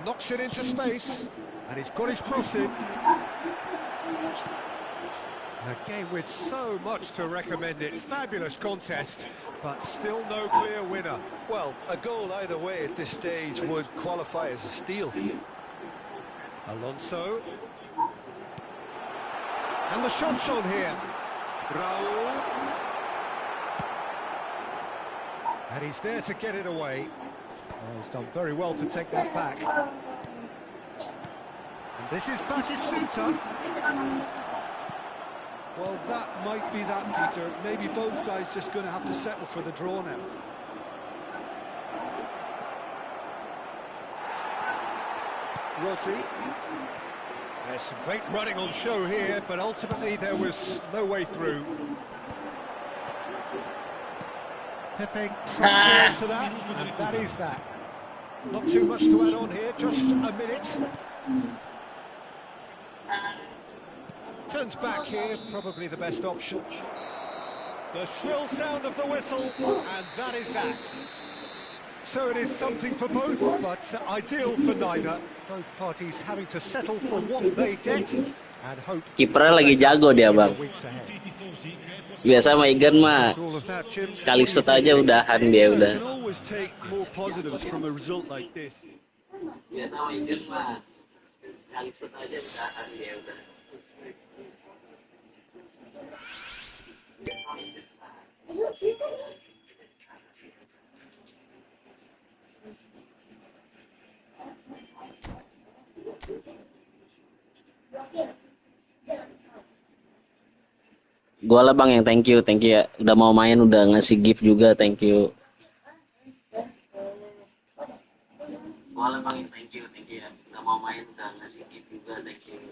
Knocks it into space. And he's got his cross in. A game with so much to recommend it. Fabulous contest, but still no clear winner. Well, a goal either way at this stage would qualify as a steal. Alonso. And the shot's on here. Raul. And he's there to get it away. Oh, he's done very well to take that back. And this is Batistuta. Well, that might be that, Peter. Maybe both sides just going to have to settle for the draw now. Rodri. There's some great running on show here, but ultimately there was no way through. Pepe trying to that, and that is that. Not too much to add on here, just a minute. Turns back here, probably the best option. The shrill sound of the whistle, and that is that. So it is something for both, but ideal for neither. Both parties having to settle for what they get and hope. Kipernya lagi jago dia, Bang. Biasa sama Egan mah sekali shoot aja udahan dia udah. Biasa sama Egan mah sekali shoot aja udahan dia udah. Gua lah Bang yang thank you ya. Udah mau main, udah ngasih gift juga, thank you. Gua lah Bang yang thank you ya. Udah mau main, udah ngasih gift juga, thank you.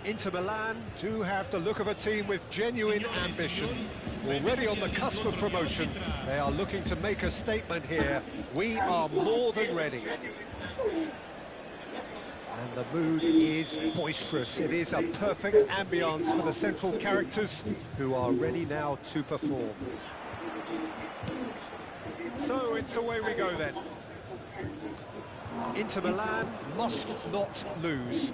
Inter Milan do have the look of a team with genuine ambition. Already on the cusp of promotion, they are looking to make a statement here. We are more than ready. And the mood is boisterous. It is a perfect ambience for the central characters who are ready now to perform. So it's away we go then. Inter Milan must not lose.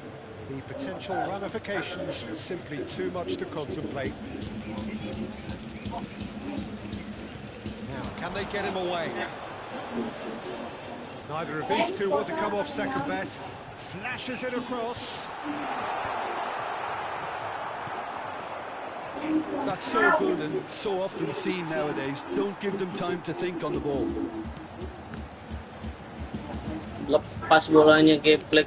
The potential ramifications simply too much to contemplate. Now, can they get him away? Neither of these two want to come off second best. Flashes it across. That's so good and so often seen nowadays. Don't give them time to think on the ball. Lepas bolanya geblek.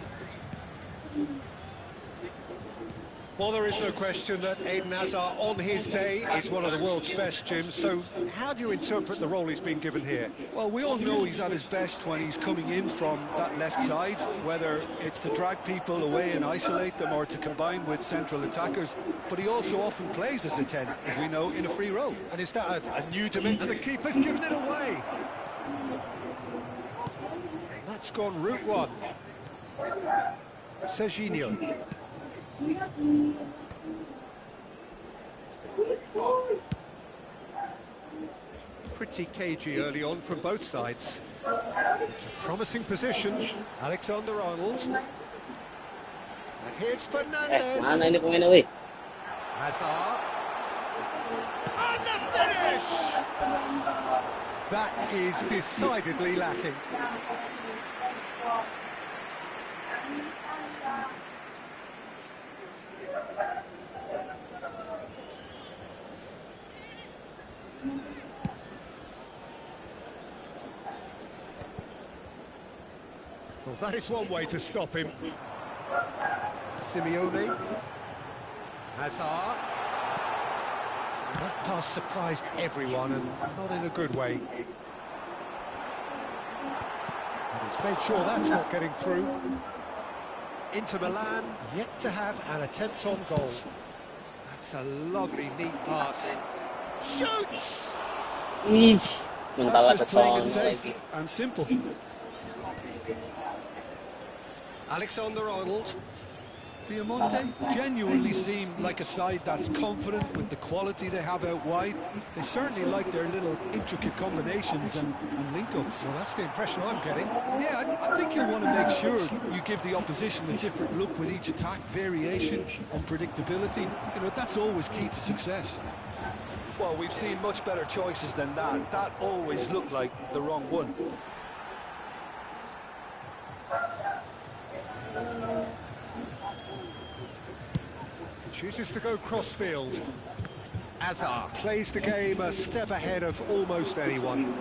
Well, there is no question that Eden Hazard, on his day, is one of the world's best, Jim. So how do you interpret the role he's been given here? Well, we all know he's at his best when he's coming in from that left side, whether it's to drag people away and isolate them or to combine with central attackers. But he also often plays as a 10, as we know, in a free role. And is that a new dimension? And the keeper's given it away. That's gone route one. Serginho. Pretty cagey early on from both sides. It's a promising position. Alexander-Arnold. And here's Fernandes. Mana ini pemainnya, weh? Hazard. And the finish! That is decidedly lacking. Well, that is one way to stop him. Simeone. Hazard. That pass surprised everyone, and not in a good way. And he's made sure that's not getting through. Inter Milan yet to have an attempt on goal. That's a lovely, neat pass. Shoots! That's just playing it safe and simple. Alexander-Arnold. Diamante genuinely seem like a side that's confident with the quality they have out wide. They certainly like their little intricate combinations and link-ups. Well, that's the impression I'm getting. Yeah, I think you'll want to make sure you give the opposition a different look with each attack, variation, unpredictability. You know, that's always key to success. Well, we've seen much better choices than that. That always looked like the wrong one. Chooses to go cross-field. Hazard plays the game a step ahead of almost anyone.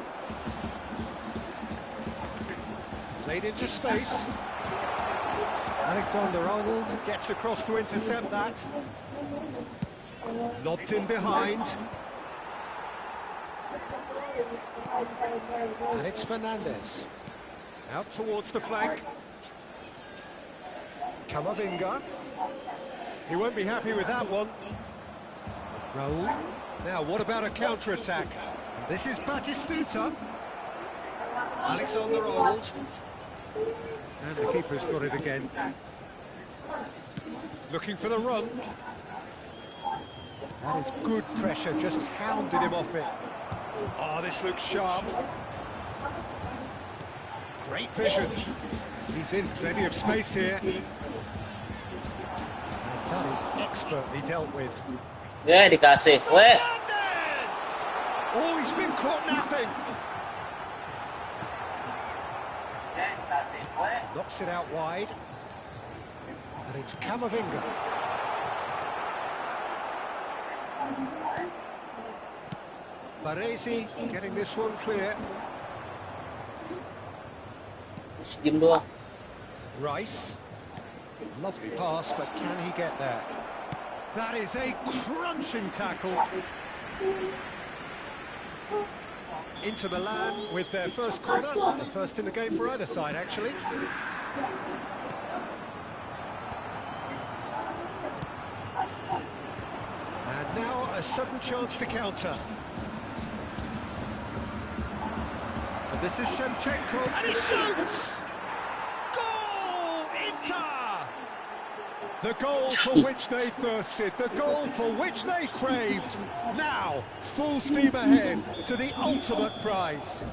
Played into space. Alexander-Arnold gets across to intercept that. Lobbed in behind. And it's Fernandes. Out towards the flank. Camavinga. He won't be happy with that one. Raul. Now, what about a counter-attack? This is Batistuta. Alexander-Arnold. And the keeper's got it again. Looking for the run. That is good pressure, just hounded him off it. Oh, this looks sharp. Great vision. He's in plenty of space here. That is expertly dealt with. Ya, dikasih. Weh. Oh, he's been caught napping. Knocks it out wide. And it's Camavinga. Baresi getting this one clear. Sejam doang. Rice. Lovely pass, but can he get there? That is a crunching tackle. Inter Milan with their first corner, the first in the game for either side, actually. a sudden chance to counter. And this is Shevchenko, and he shoots! Goal! Inter! The goal for which they thirsted, the goal for which they craved. Now, full steam ahead to the ultimate prize.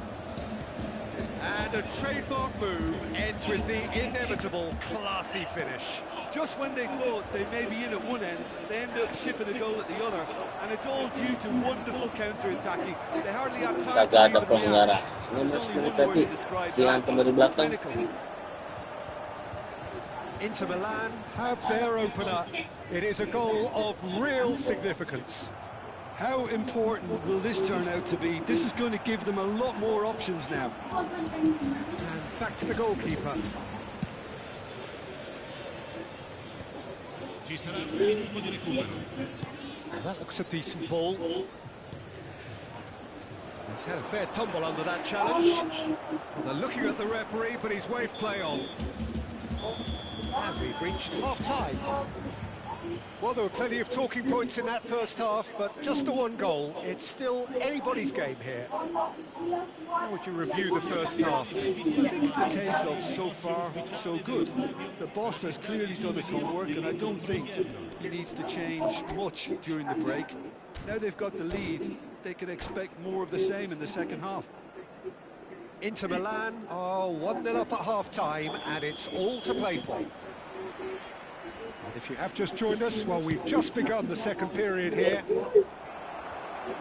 And a trademark move ends with the inevitable classy finish. Just when they thought they may be in at one end, they end up shipping a goal at the other, and it's all due to wonderful counter-attacking. They hardly have time to even react. There's only one word to describe that: clinical. Inter Milan have their opener. It is a goal of real significance. How important will this turn out to be? This is going to give them a lot more options now. And back to the goalkeeper. Ci sarà un minuto di recupero. Well, that looks a decent ball. He's had a fair tumble under that challenge. Well, they're looking at the referee, but he's waved play on. And we've reached half-time. Well, there were plenty of talking points in that first half, but just the one goal. It's still anybody's game here. How would you review the first half? I think it's a case of so far, so good. The boss has clearly done his homework, and I don't think he needs to change much during the break. Now they've got the lead, they can expect more of the same in the second half. Inter Milan are 1-0 up at half-time, and it's all to play for. And if you have just joined us, well, we've just begun the second period here.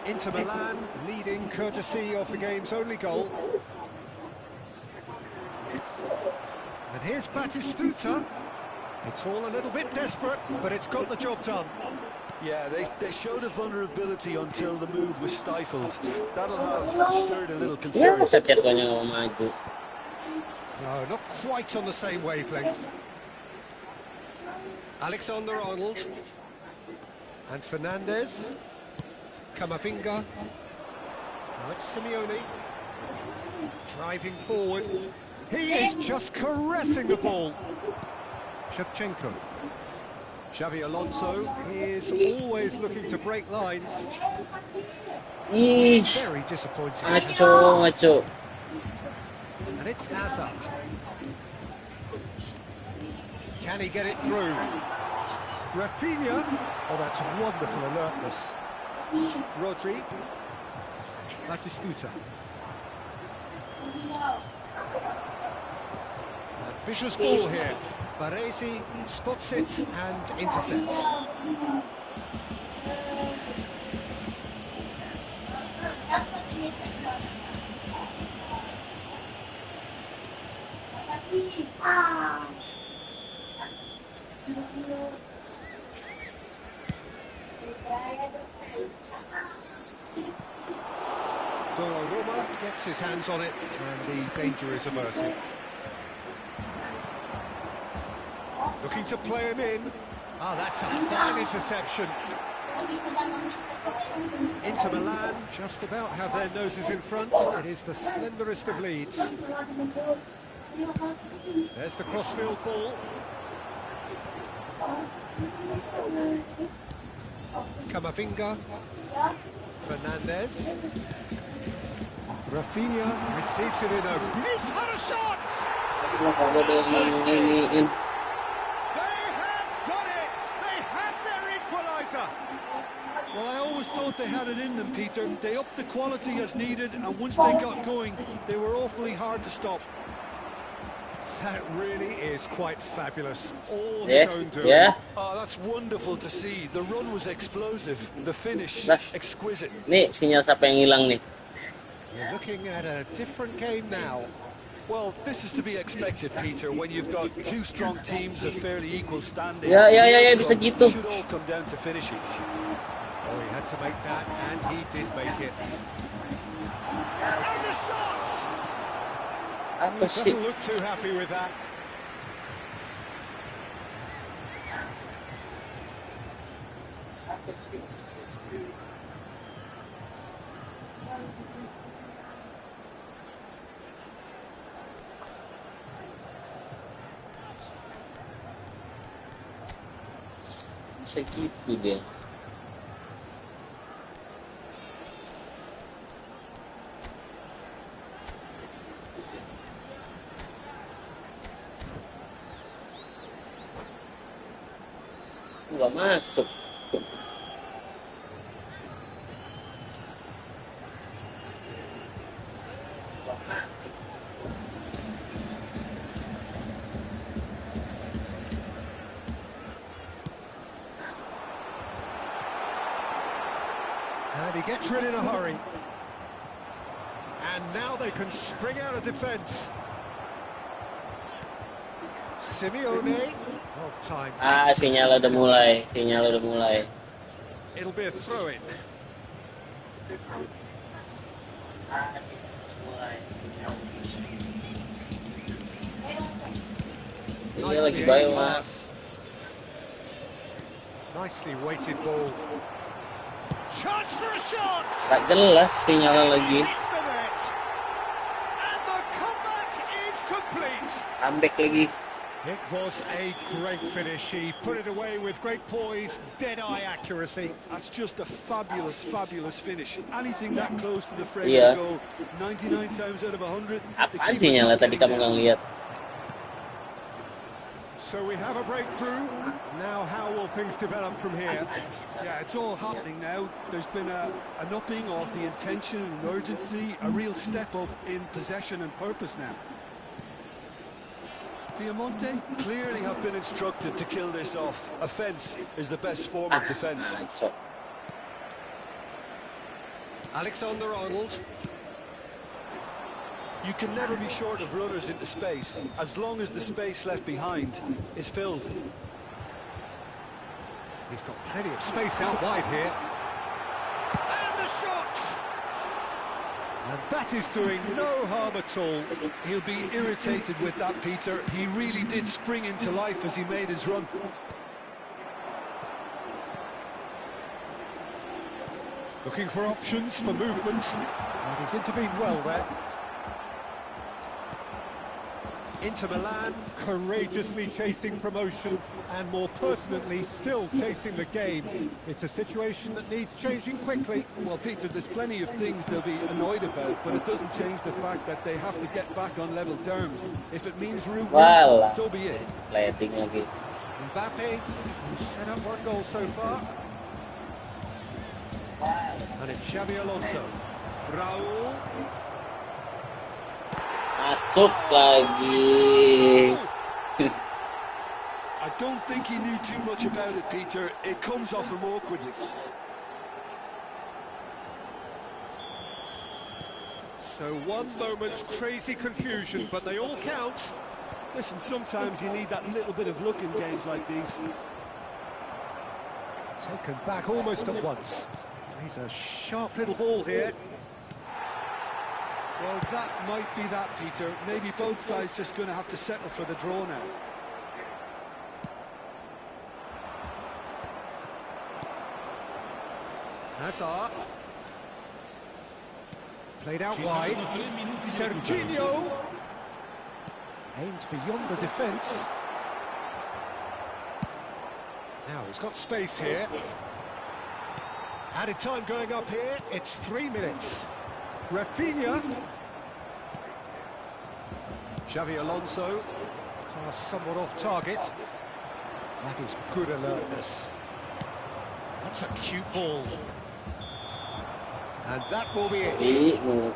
Inter Milan leading courtesy of the game's only goal. And here's Batistuta. It's all a little bit desperate, but it's got the job done. Yeah, they showed a vulnerability until the move was stifled. That'll have stirred a little concern. No, not quite on the same wavelength. Alexander-Arnold and Fernandez, Camavinga, Alex Simeone driving forward. He is just caressing the ball. Shevchenko, Xavi Alonso, he is always looking to break lines. Very disappointing. Macho. And it's Hazard. Can he get it through? Rafinha. Oh, that's wonderful alertness. Rodri. Batistuta. Ambitious ball here. Baresi spots it and intercepts. Donnarumma gets his hands on it, and the danger is averted. Looking to play him in. Ah, that's a fine interception. Inter Milan just about have their noses in front. It is the slenderest of leads. There's the crossfield ball. Camavinga. Fernandez. Rafinha receives it in a... He's had a shot! They have done it! They have their equaliser! Well, I always thought they had it in them, Peter. They upped the quality as needed, and once they got going, they were awfully hard to stop. That really is quite fabulous. All his own doing. Yeah. Oh, that's wonderful to see. The run was explosive. The finish, exquisite. Nih, sinyal siapa yang hilang nih? We're looking at a different game now. Well, this is to be expected, Peter, when you've got two strong teams of fairly equal standing. Ya, bisa gitu. It should all come down to finishing. Oh, he had to make that, and he did make it. And the shots! Apa sih? Doesn't look too happy with that. Segitu dia. Masuk. And he gets rid in a hurry. And now they can spring out of defence. Simeone. Well timed. Sinyal udah mulai. It'll be a throw-in. Iya lagi baik, Mas. Nicely weighted ball. Chance for a shot. Tak jelas sinyalnya lagi. Hits the net. And the comeback is complete. Comeback lagi. It was a great finish. He put it away with great poise, dead-eye accuracy. That's just a fabulous, fabulous finish. Anything that close to the frame Iya. of goal, 99 times out of 100. Apaan sinyalnya tadi kamu nggak lihat? So we have a breakthrough. Now how will things develop from here? Yeah, it's all happening now. There's been an upping of the intention and urgency, a real step up in possession and purpose now. Piemonte clearly have been instructed to kill this off. Offence is the best form of defence. Alexander-Arnold. You can never be short of runners into space, as long as the space left behind is filled. He's got plenty of space out wide here. And the shot! And that is doing no harm at all. He'll be irritated with that, Peter. He really did spring into life as he made his run. Looking for options for movement. And he's intervened well there. Inter Milan courageously chasing promotion and more pertinently still chasing the game. It's a situation that needs changing quickly. Well, Peter, there's plenty of things they'll be annoyed about, but it doesn't change the fact that they have to get back on level terms. If it means route one, so be it. Sliding lagi. Mbappe, who's set up one goal so far. And it's Xabi Alonso. Raul. Masuk lagi. I don't think he knew too much about it, Peter. It comes off him awkwardly. So one moment's crazy confusion, but they all count. Listen, sometimes you need that little bit of luck in games like these. Taken back almost at once. He's a sharp little ball here. Well, that might be that, Peter. Maybe both sides just going to have to settle for the draw now. Hazard. Played out wide. Serginho. Aims beyond the defence. Now he's got space here. Added time going up here. It's 3 minutes. Rafinha. Xabi Alonso. Pass somewhat off target. That is good alertness. That's a cute ball. And that will be it.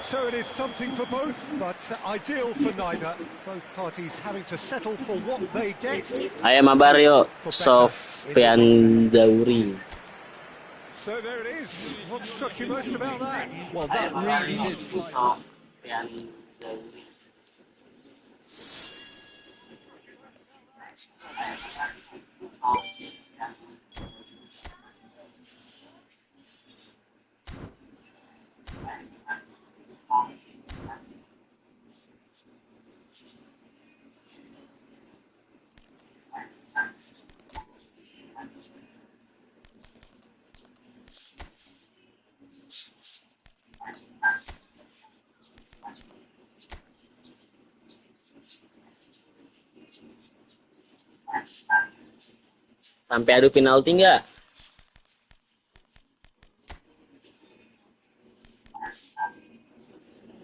So it is something for both, but ideal for neither. Both parties having to settle for what they get. Ayam Mabario, Sofyan Dauri. So there it is. What struck you most about that? Well, that really did fly. Sampai adu penalti nggak?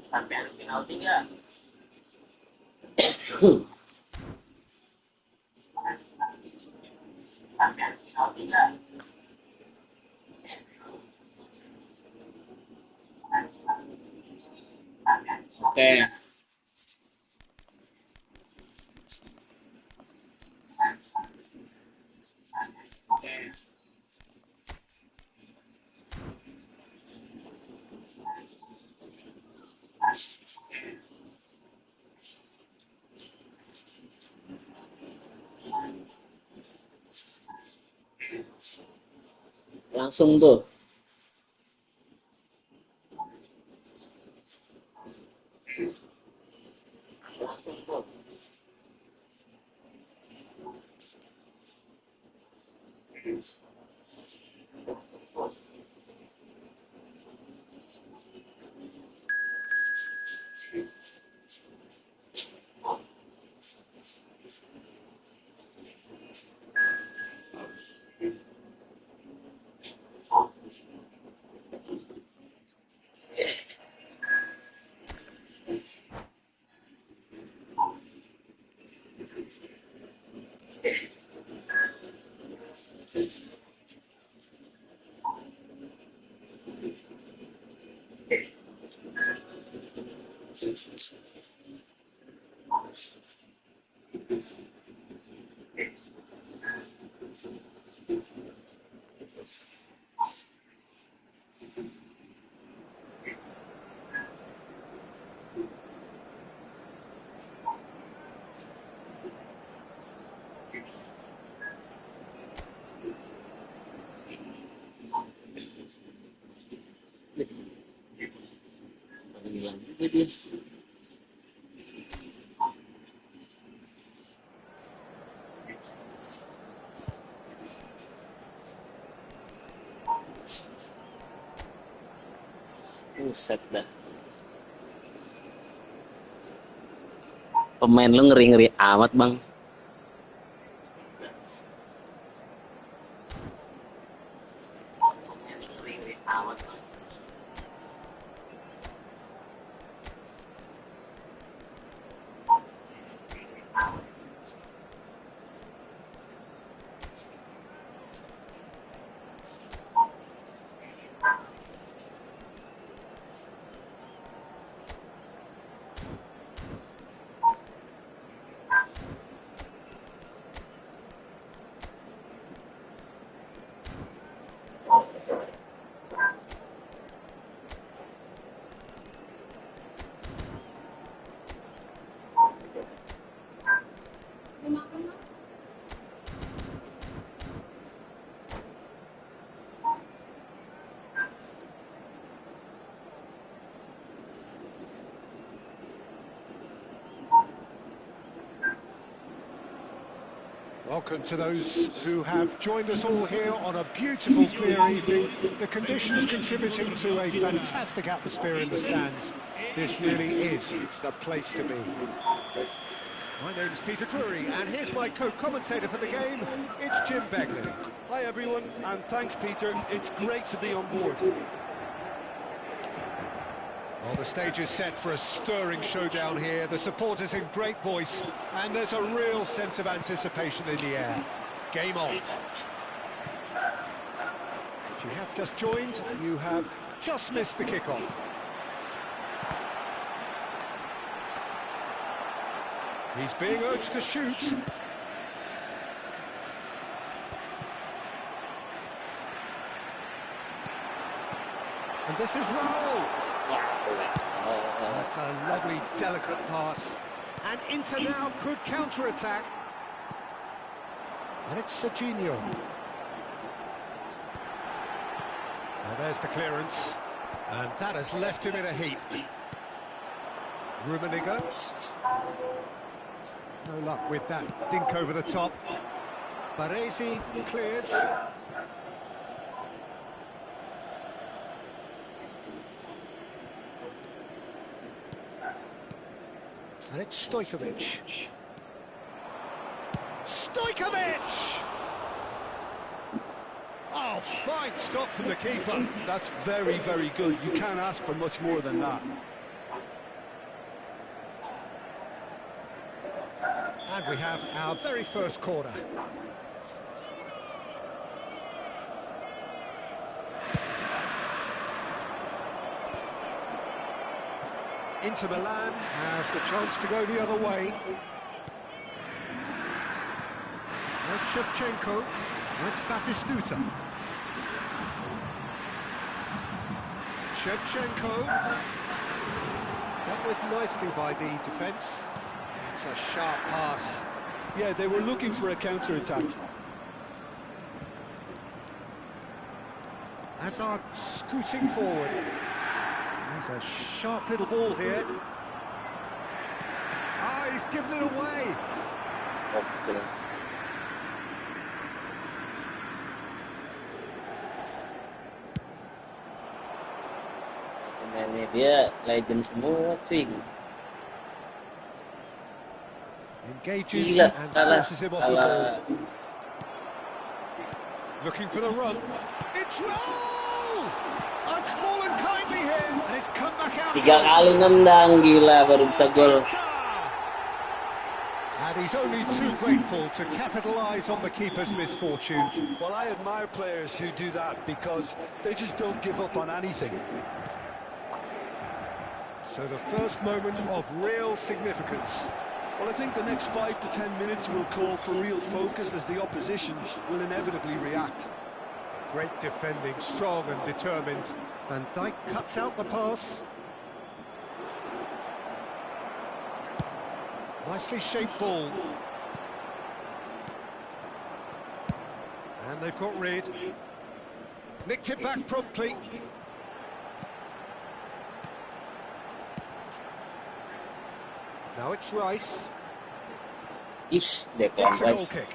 Sampai adu penalti nggak? Sampai adu Oke. Langsung tuh. Hilang juga dia. Buset dah. Pemain lu ngeri-ngeri amat, Bang. Welcome to those who have joined us all here on a beautiful, clear evening. The conditions contributing to a fantastic atmosphere in the stands. This really is the place to be. My name's Peter Drury, and here's my co-commentator for the game. It's Jim Begley. Hi everyone, and thanks Peter. It's great to be on board. Well, the stage is set for a stirring showdown here. The supporters in great voice, and there's a real sense of anticipation in the air. Game on. If you have just joined, you have just missed the kickoff. He's being urged to shoot. And this is Raul. That's a lovely, delicate pass. And Inter now could counter-attack. And it's Serginho. Now there's the clearance. And that has left him in a heap. Rummenigge. No luck with that dink over the top. Baresi clears. And it's Stojkovic. Stojkovic! Oh, fine stop from the keeper. That's very, very good. You can't ask for much more than that. And we have our very first corner. Inter Milan have the chance to go the other way. That's Shevchenko. That's Batistuta. Shevchenko. Dealt with nicely by the defence. It's a sharp pass. Yeah, they were looking for a counter-attack. Hazard scooting forward. There's a sharp little ball here. Ah, he's given it away. Oke. Pemainnya dia legend semua, cuy. Engages Gila, and salah, forces him off the ball. salah. Looking for the run. It's roll! It's fallen kindly here, and it's come back out. 3 kali nendang, gila, baru bisa gol. And he's only too grateful to capitalise on the keeper's misfortune. Well, I admire players who do that because they just don't give up on anything. So the first moment of real significance. Well, I think the next 5 to 10 minutes will call for real focus as the opposition will inevitably react. Great defending, strong and determined. Van Dijk cuts out the pass. Nicely shaped ball. And they've got rid. Nicked it back promptly. Now it's Rice. Ish, dia It's a goal Rice. kick.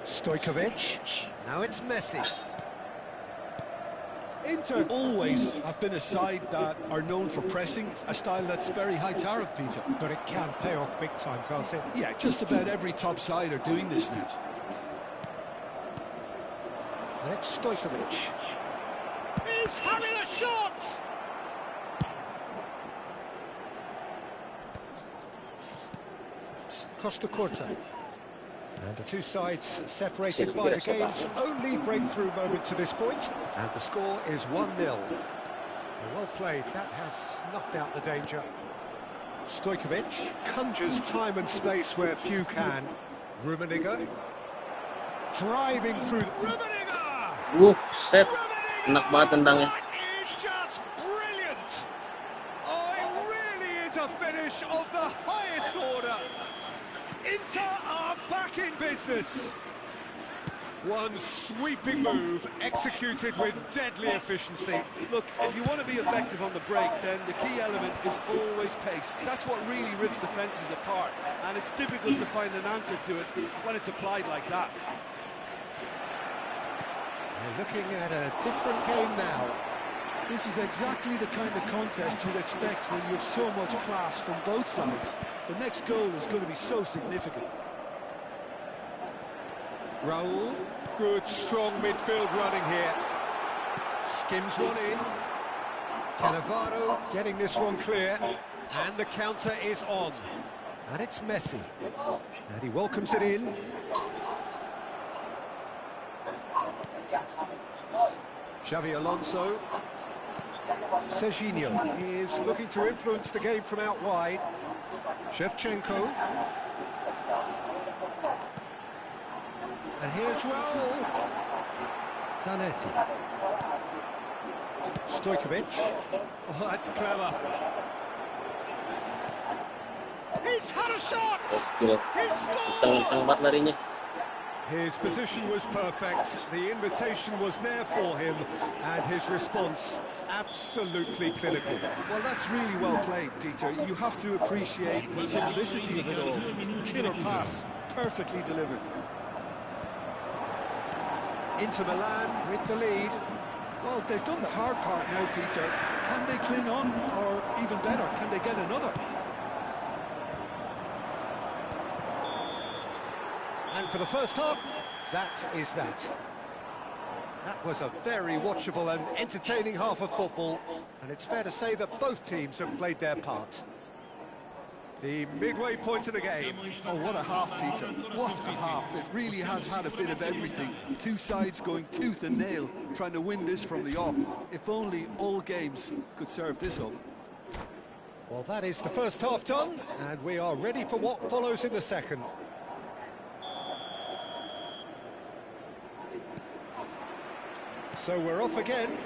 Stojkovic. Now it's Messi. Inter always have been a side that are known for pressing, a style that's very high tariff, Peter. But it can pay off big time, can't it? Yeah, just about every top side are doing this now. And it's Stojkovic. He's having a shot! Costa Corta. And the two sides separated by the game's only breakthrough moment to this point. And the score is 1-0. Well played, that has snuffed out the danger. Stojkovic conjures time and space where few can. Rummenigge driving through. Rummenigge! Set. Enak banget tendangnya. That is just brilliant! Oh, it really is a finish of the highest order. Inter are back in business. One sweeping move executed with deadly efficiency. Look, if you want to be effective on the break, then the key element is always pace. That's what really rips defences apart, and it's difficult to find an answer to it when it's applied like that. We're looking at a different game now. This is exactly the kind of contest you'd expect when you have so much class from both sides. The next goal is going to be so significant. Raul, good strong midfield running here. Skims one in. Cannavaro getting this one clear. And the counter is on. And it's Messi. And he welcomes it in. Xavi Alonso. Serginho is looking to influence the game from out wide. Shevchenko. And here's Raul. Zanetti. Stojkovic. Oh, that's clever. He's had a shot! Gila. He's Kencang-kencang scored! banget larinya. His position was perfect, the invitation was there for him, and his response absolutely clinical. Well, that's really well played, Peter. You have to appreciate the simplicity of it all. Killer pass, perfectly delivered. Inter Milan with the lead. Well, they've done the hard part now, Peter. Can they cling on, or even better, can they get another? And for the first half, that is that. That was a very watchable and entertaining half of football, and it's fair to say that both teams have played their part. The midway point of the game. Oh, what a half, Peter. What a half. It really has had a bit of everything. Two sides going tooth and nail, trying to win this from the off. If only all games could serve this up. Well, that is the first half done, and we are ready for what follows in the second. So we're off again.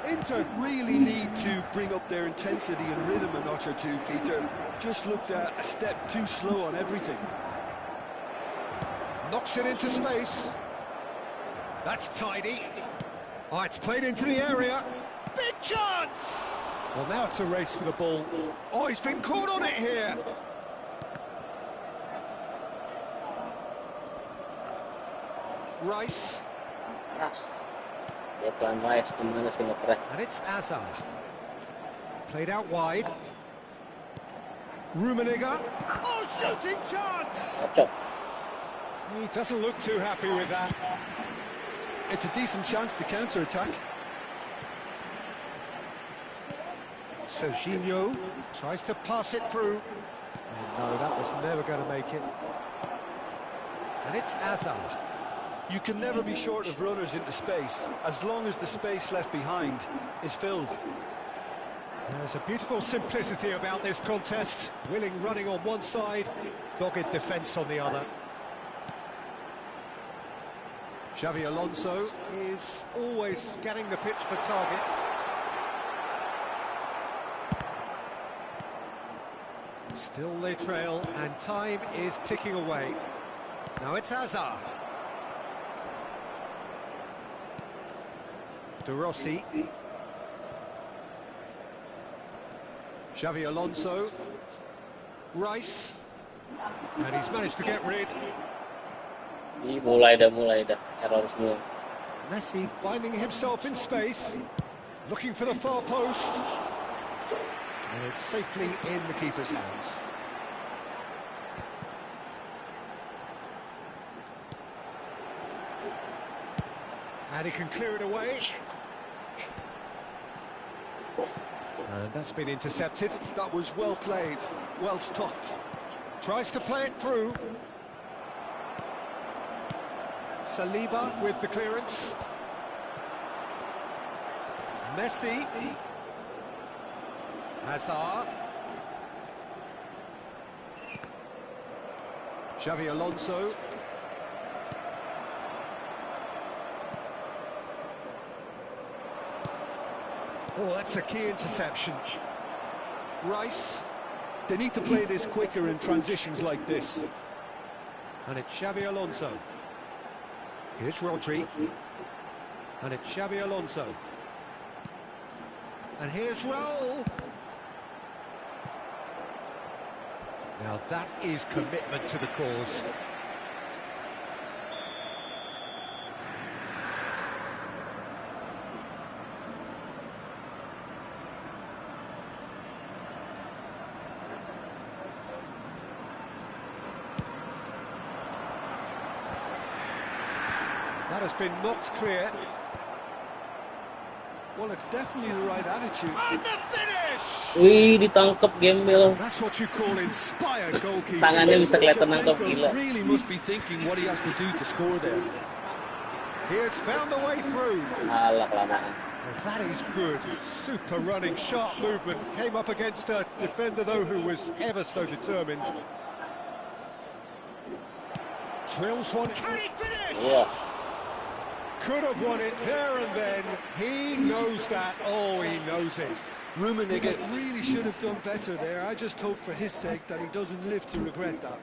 Inter really need to bring up their intensity and rhythm a notch or two, Peter. Just looked a step too slow on everything. Knocks it into space. That's tidy. Oh, it's played into the area. Big chance! Well, now it's a race for the ball. Oh, he's been caught on it here. Rice. And it's Azar. Played out wide. Rummenigge. Oh, shooting chance! He doesn't look too happy with that. It's a decent chance to counter-attack. Serginho tries to pass it through. And no, that was never going to make it. And it's Azar. You can never be short of runners into space, as long as the space left behind is filled. There's a beautiful simplicity about this contest. Willing running on one side, dogged defence on the other. Xavi Alonso is always scanning the pitch for targets. Still they trail, and time is ticking away. Now it's Hazard. De Rossi. Xavi Alonso. Rice. And he's managed to get rid. Mulai dah error semua. Messi finding himself in space, looking for the far post, and it's safely in the keeper's hands. And he can clear it away. And that's been intercepted. That was well played, well stopped. Tries to play it through. Saliba with the clearance. Messi. Hazard. Xavi Alonso. Oh, that's a key interception. Rice. They need to play this quicker in transitions like this. And it's Xavi Alonso. Here's Rodri. And it's Xavi Alonso. And here's Raul. Now that is commitment to the cause. That has been knocked clear. Well, it's definitely the right attitude. And the finish! Wih, ditangkap gembel. That's what you call inspired goalkeeping. Tangannya bisa kelihatan nangkap gila. Really must be thinking what he has to do to score there. He has found a way through. Alah, kelamaan. That is good. Super running, sharp movement. Came up against a defender, though, who was ever so determined. Drills one. Can he finish? Yeah. Could have won it there and then. He knows that. Oh, he knows it. Rummenigge really should have done better there. I just hope for his sake that he doesn't live to regret that.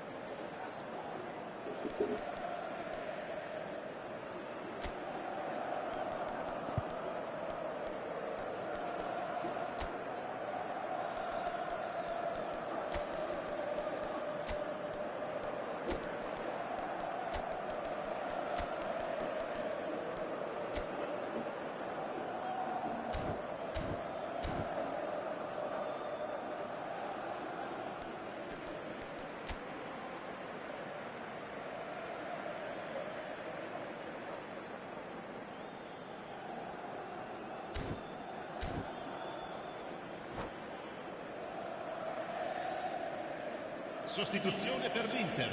Sostituzione per l'Inter.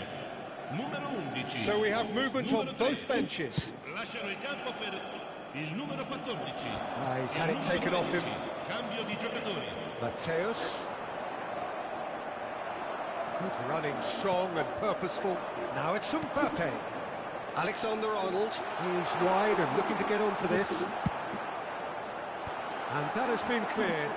Numero 11. So we have movement on both benches. Lasciano il campo per il numero 14. He's had it taken off him. Cambio di giocatori. Mateus. Good running, strong and purposeful. Now it's Mbappe. Alexander-Arnold. He's wide and looking to get onto this. And that has been cleared.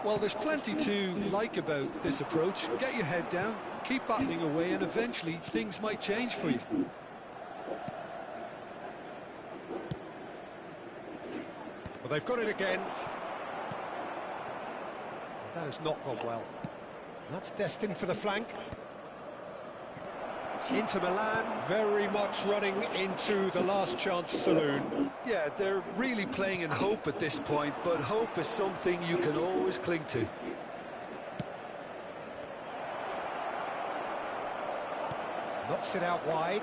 Well, there's plenty to like about this approach. Get your head down, keep battling away, and eventually things might change for you. Well, they've got it again. That has not gone well. That's destined for the flank. Inter Milan, very much running into the last chance saloon. Yeah, they're really playing in hope at this point, but hope is something you can always cling to. Knocks it out wide.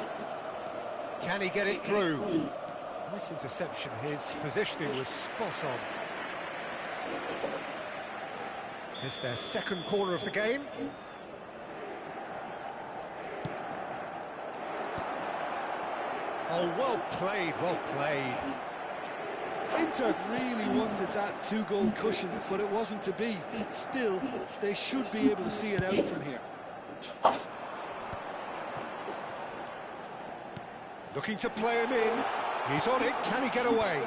Can he get it through? Nice interception. His positioning was spot on. It's their second corner of the game. Oh, well played, well played. Inter really wanted that two-goal cushion, but it wasn't to be. Still, they should be able to see it out from here. Looking to play him in. He's on it. Can he get away?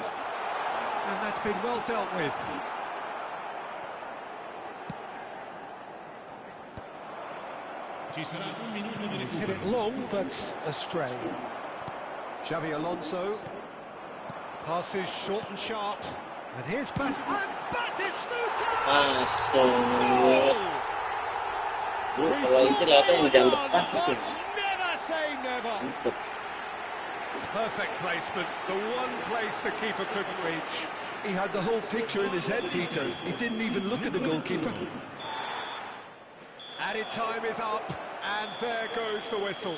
And that's been well dealt with. He's hit it long, but astray. Xavi Alonso. Passes short and sharp. And here's Batistuta! Kalau itu kelihatan yang jam depan itu. Never say never. Perfect placement. The one place the keeper couldn't reach. He had the whole picture in his head, Peter. He didn't even look at the goalkeeper. Added time is up, and there goes the whistle.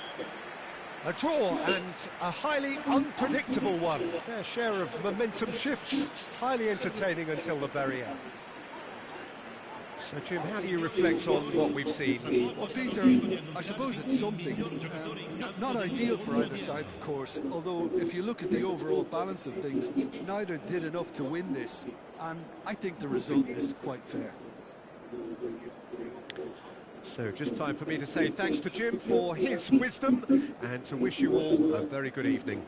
A draw, and a highly unpredictable one. Their share of momentum shifts, highly entertaining until the very end. So, Jim, how do you reflect on what we've seen? Well, Peter, I suppose it's something. Not ideal for either side, of course, although if you look at the overall balance of things, neither did enough to win this, and I think the result is quite fair. So just time for me to say thanks to Jim for his wisdom and to wish you all a very good evening.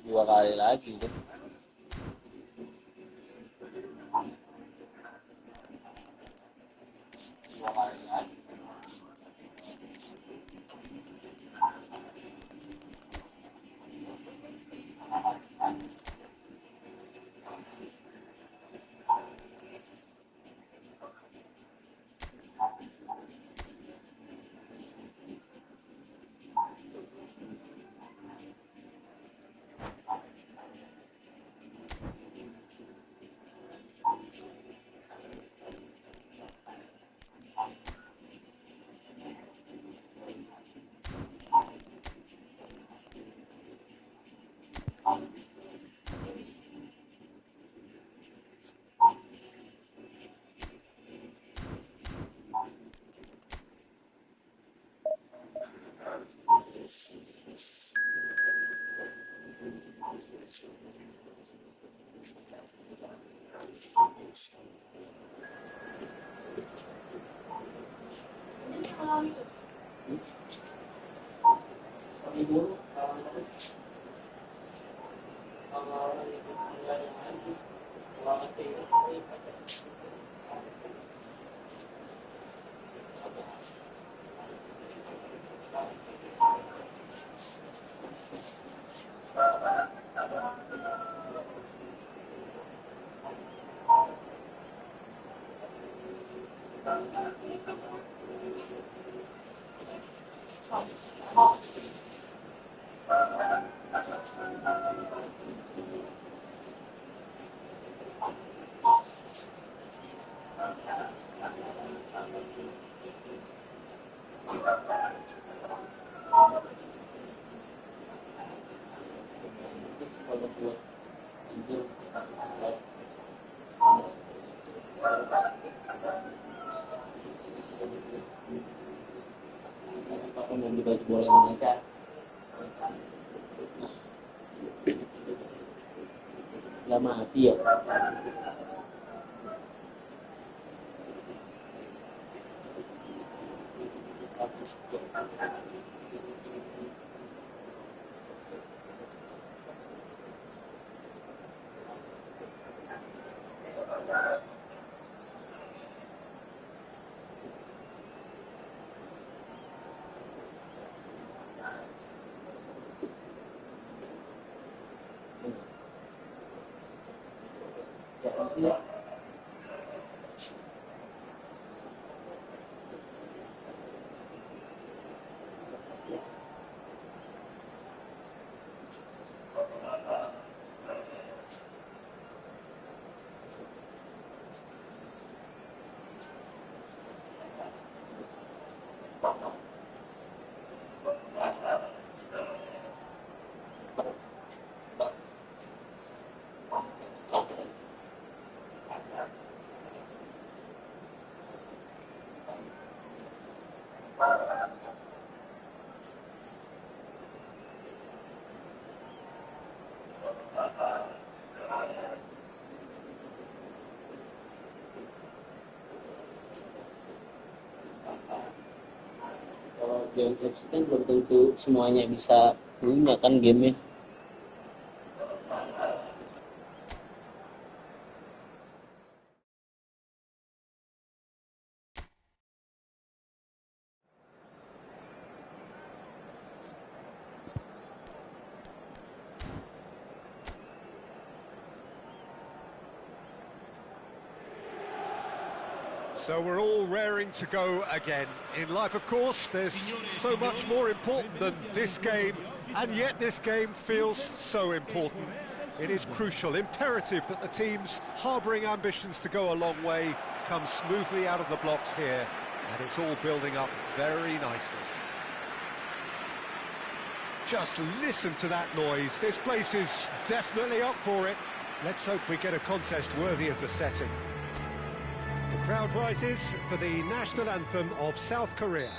Dua kali lagi tuh. Dua kali lagi. Di baju bola Indonesia. Nggak mati ya. Kalau game FC kan belum tentu semuanya bisa punya kan game-nya. So we're all raring to go again. In life, of course, there's so much more important than this game, and yet this game feels so important. It is crucial, imperative that the teams harbouring ambitions to go a long way come smoothly out of the blocks here, and it's all building up very nicely. Just listen to that noise. This place is definitely up for it. Let's hope we get a contest worthy of the setting. The crowd rises for the national anthem of South Korea.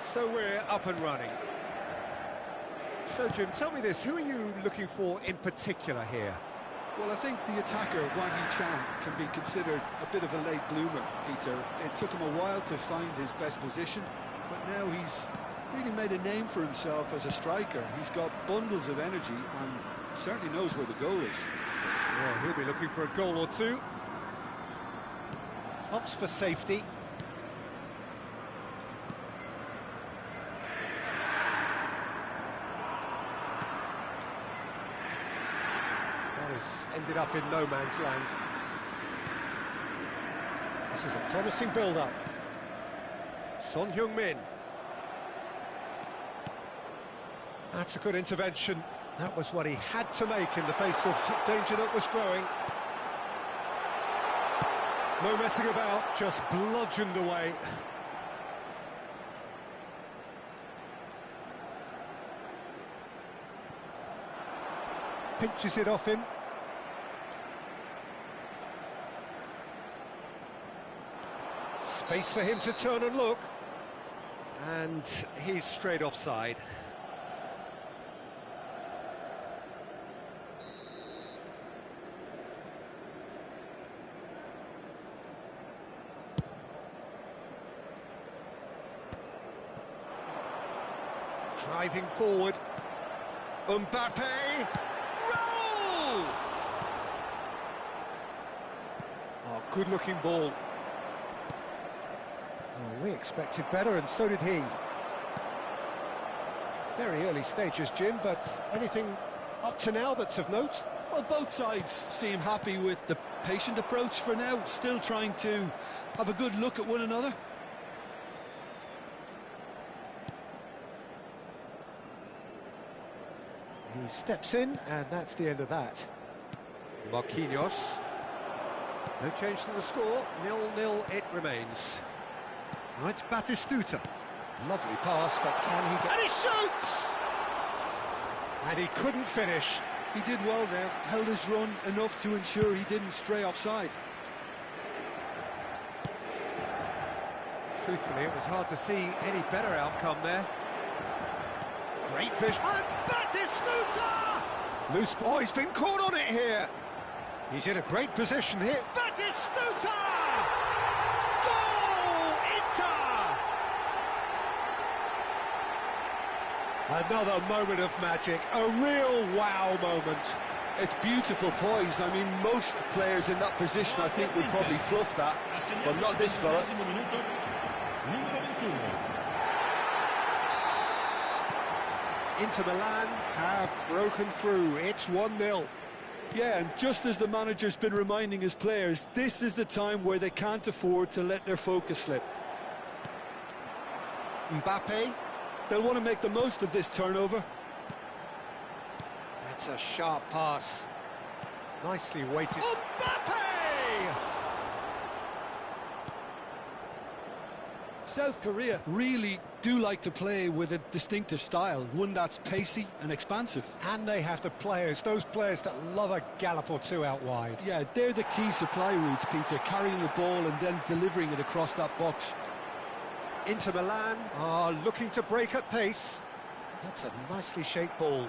So we're up and running. So Jim, tell me this, who are you looking for in particular here? Well, I think the attacker, Wang Yi-chan, can be considered a bit of a late bloomer, Peter. It took him a while to find his best position, but now he's really made a name for himself as a striker. He's got bundles of energy and certainly knows where the goal is. Yeah, he'll be looking for a goal or two. Opts for safety. That has ended up in no man's land. This is a promising build-up. Son Heung-min. That's a good intervention. That was what he had to make in the face of danger that was growing. No messing about, just bludgeoned away. Pinches it off him. Space for him to turn and look. And he's straight offside. Driving forward. Mbappe! Roll! Oh, good-looking ball. Oh, we expected better, and so did he. Very early stages, Jim, but anything up to now that's of note? Well, both sides seem happy with the patient approach for now, still trying to have a good look at one another. He steps in, and that's the end of that. Marquinhos. No change to the score, 0-0 it remains. Now it's Batistuta. Lovely pass, but can he get... And he shoots! And he couldn't finish. He did well there, held his run enough to ensure he didn't stray offside. Truthfully, it was hard to see any better outcome there. Great vision. And Batistuta! Loose ball, he's been caught on it here. He's in a great position here. Batistuta! Goal! Inter! Another moment of magic, a real wow moment. It's beautiful poise. I mean, most players in that position, I think, would probably fluff that, but not this fella. Inter Milan have broken through. It's 1-0. Yeah, and just as the manager's been reminding his players, this is the time where they can't afford to let their focus slip. Mbappe. They'll want to make the most of this turnover. That's a sharp pass. Nicely weighted. Mbappe! South Korea really do like to play with a distinctive style, one that's pacey and expansive. And they have the players, those players that love a gallop or two out wide. Yeah, they're the key supply routes, Peter, carrying the ball and then delivering it across that box. Inter Milan are looking to break at pace. That's a nicely shaped ball.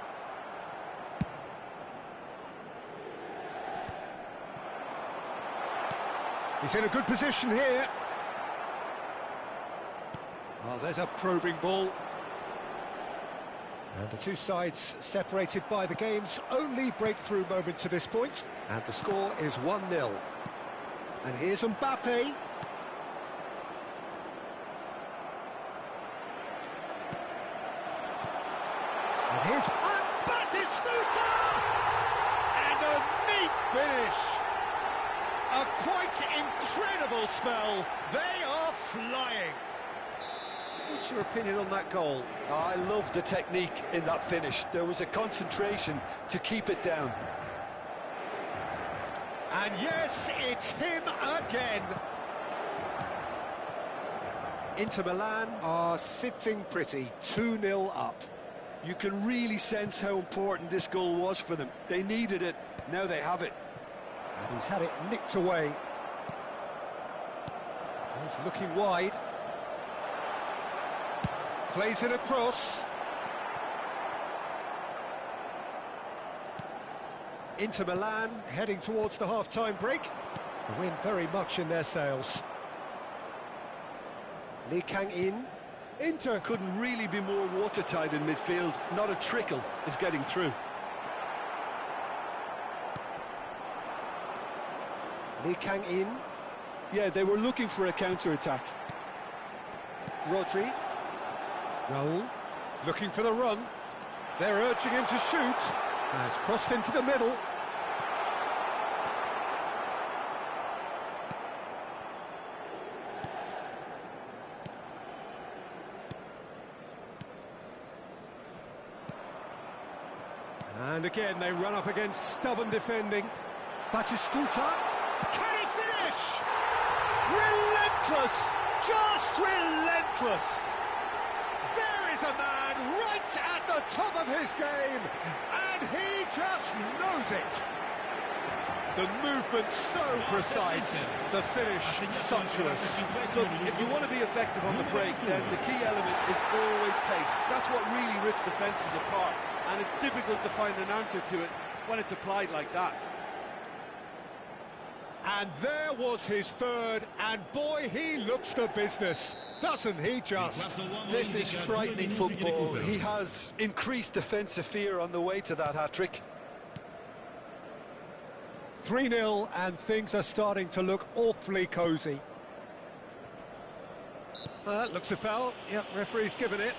He's in a good position here. Oh, there's a probing ball. And the two sides separated by the game's only breakthrough moment to this point. And the score is 1-0. And here's Mbappe. And here's Batistuta! And a neat finish. A quite incredible spell. They are flying. What's your opinion on that goal? Oh, I love the technique in that finish. There was a concentration to keep it down. And yes, it's him again. Inter Milan are sitting pretty, 2-0 up. You can really sense how important this goal was for them. They needed it, now they have it. And he's had it nicked away. He's looking wide. Plays it across. Inter Milan heading towards the half-time break. The wind very much in their sails. Lee Kang-in. Inter couldn't really be more watertight in midfield. Not a trickle is getting through. Lee Kang-in. Yeah, they were looking for a counter-attack. Rodri. Raul, looking for the run. They're urging him to shoot. Has crossed into the middle. And again, they run up against stubborn defending. Batistuta. Can he finish? Relentless! Just relentless! There is a man right at the top of his game, and he just knows it. The movement so precise, the finish sumptuous. Look, if you want to be effective on the break, then the key element is always pace. That's what really rips defences apart, and it's difficult to find an answer to it when it's applied like that. And there was his third, and boy, he looks the business, doesn't he just? This is frightening football. He has increased defensive fear on the way to that hat-trick. 3-0, and things are starting to look awfully cosy. Looks a foul. Yep, referee's given it.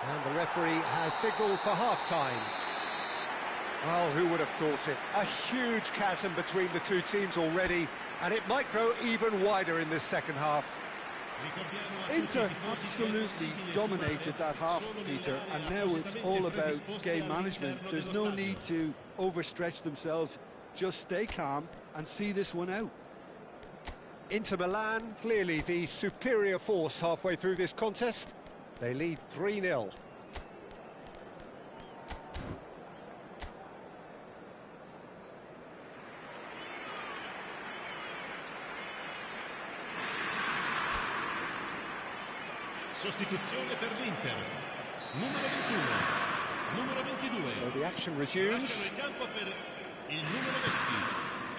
And the referee has signalled for half-time. Well, who would have thought it? A huge chasm between the two teams already, and it might grow even wider in this second half. Inter absolutely dominated that half, Peter, and now it's all about game management. There's no need to overstretch themselves. Just stay calm and see this one out. Inter Milan, clearly the superior force halfway through this contest. They lead 3-0. Sostituzione per l'Inter. Numero 21. Numero 22. So the action resumes. Lasciano il campo per il numero 20.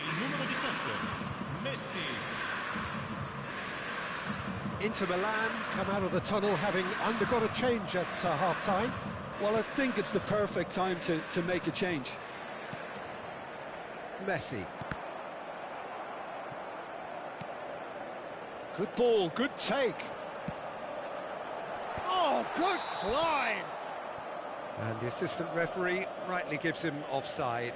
Il numero 18. Messi. Inter Milan come out of the tunnel having undergone a change at half-time. Well, I think it's the perfect time to make a change. Messi. Good ball, good take. Oh, good climb! And the assistant referee rightly gives him offside.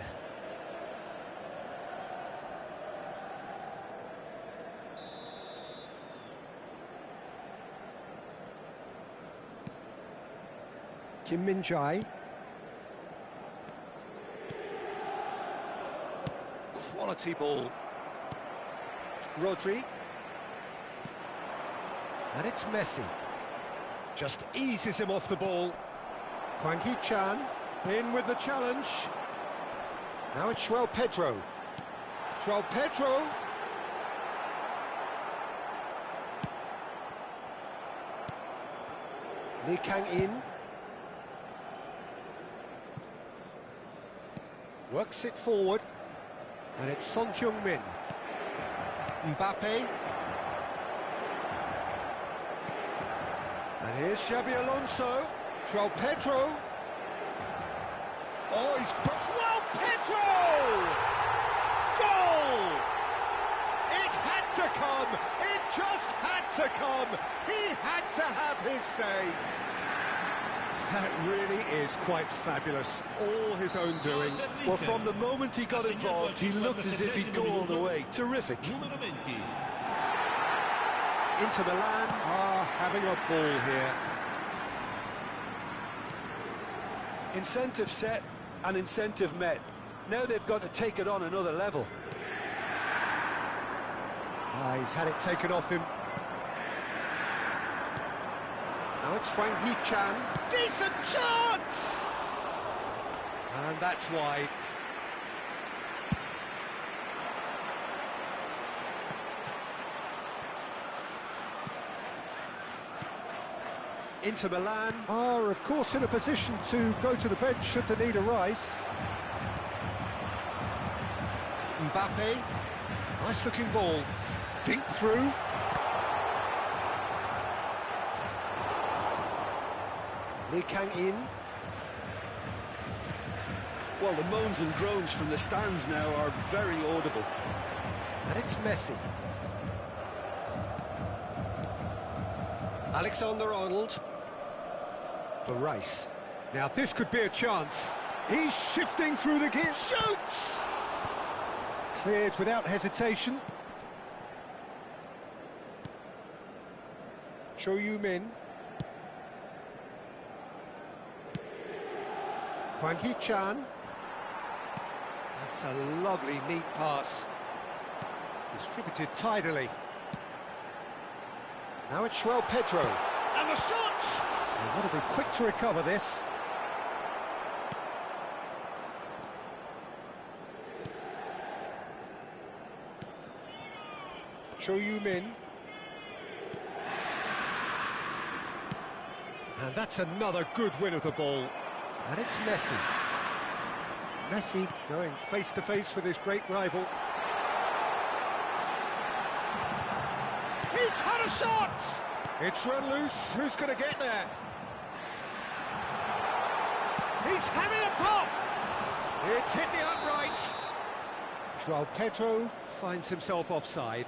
Kim Min-jae. Quality ball. Rodri. And it's Messi. Just eases him off the ball. Hwang Hee-chan in with the challenge. Now it's João Pedro. João Pedro. Lee Kang-in. Works it forward. And it's Son Heung-min. Mbappe. And here's Xabi Alonso. João Pedro. Oh, he's... João Pedro! Goal! It had to come! It just had to come! He had to have his say! That really is quite fabulous. All his own doing. Well, from the moment he got involved, he looked as if he'd go all the way. Terrific. Inter Milan are having a ball here. Incentive set and incentive met. Now they've got to take it on another level. He's had it taken off him. Now it's Hwang Hee-chan. Decent chance! And that's wide. Inter Milan are, of course, in a position to go to the bench should the need arise. Mbappe, nice-looking ball, dink through. Lee Kang-in. Well, the moans and groans from the stands now are very audible. And it's Messi. Alexander-Arnold. For Rice. Now this could be a chance. He's shifting through the gear. Shoots! Cleared without hesitation. Cho Yu-min. Hwang Hee-chan. That's a lovely, neat pass. Distributed tidily. Now it's João Pedro. And the shot! They've got to be quick to recover this. Min. And that's another good win of the ball. And it's Messi. Messi going face-to-face with his great rival. He's had a shot! It's run loose. Who's going to get there? He's having a pop! It's hit the upright. João Pedro finds himself offside.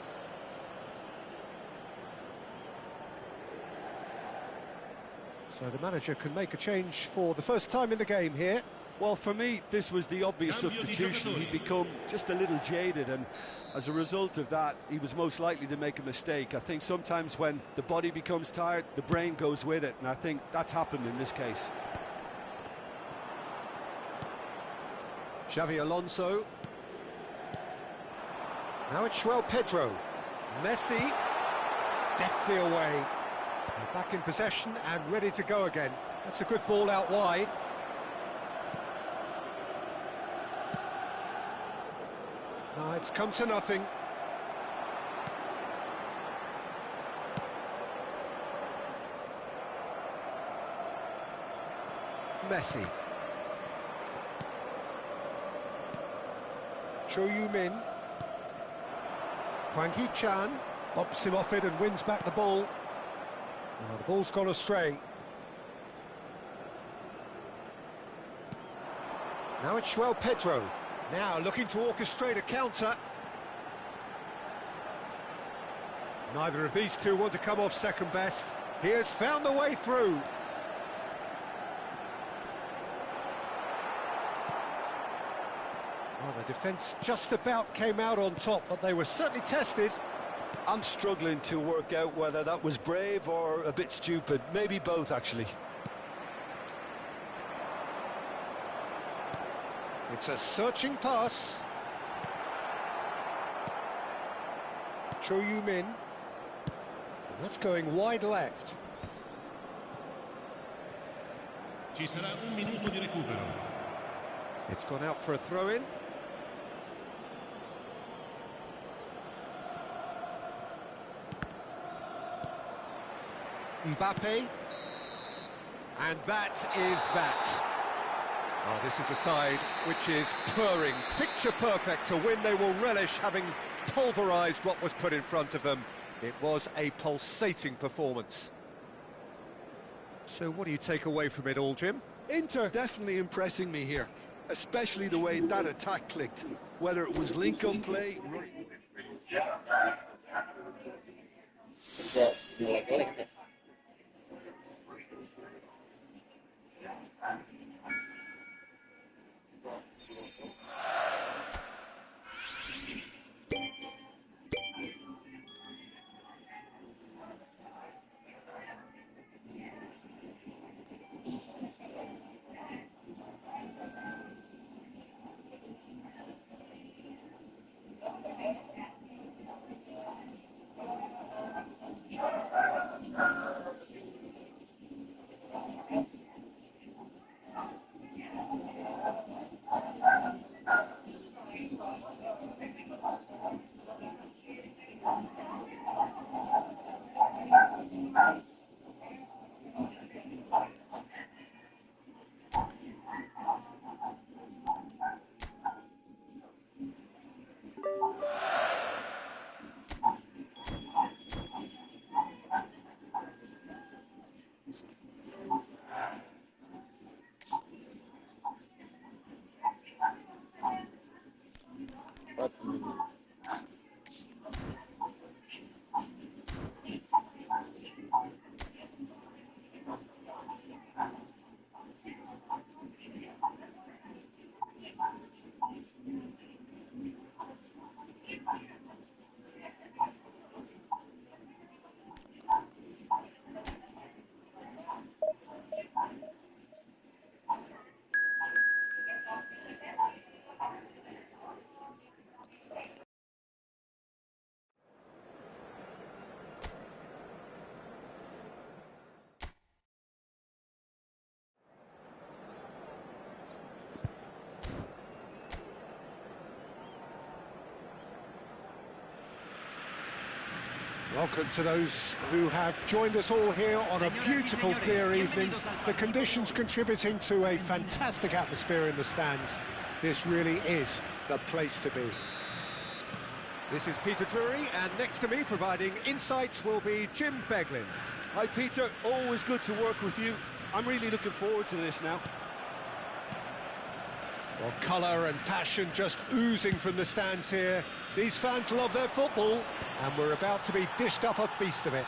So the manager can make a change for the first time in the game here. Well, for me, this was the obvious substitution. He'd become just a little jaded, and as a result of that, he was most likely to make a mistake. I think sometimes when the body becomes tired, the brain goes with it, and I think that's happened in this case. Xavi Alonso. Now it's João Pedro. Messi, deftly away. They're back in possession and ready to go again. That's a good ball out wide. It's come to nothing. Messi. Min. Hwang Hee-chan bumps him off it and wins back the ball. Now the ball's gone astray. Now it's João Pedro. Now looking to orchestrate a counter. Neither of these two want to come off second best. He has found the way through. Well, the defence just about came out on top, but they were certainly tested. I'm struggling to work out whether that was brave or a bit stupid. Maybe both, actually. It's a searching pass. Min. That's going wide left. Ci sarà un minuto di recupero. It's gone out for a throw-in. Mbappe. And that is that. Oh, this is a side which is purring, picture perfect to win. They will relish having pulverised what was put in front of them. It was a pulsating performance. So what do you take away from it all, Jim? Inter definitely impressing me here, especially the way that attack clicked, whether it was link-up play... Welcome to those who have joined us all here on a beautiful, clear evening. The conditions contributing to a fantastic atmosphere in the stands. This really is the place to be. This is Peter Drury, and next to me providing insights will be Jim Beglin. Hi Peter, always good to work with you. I'm really looking forward to this now. Well, colour and passion just oozing from the stands here. These fans love their football, and we're about to be dished up a feast of it.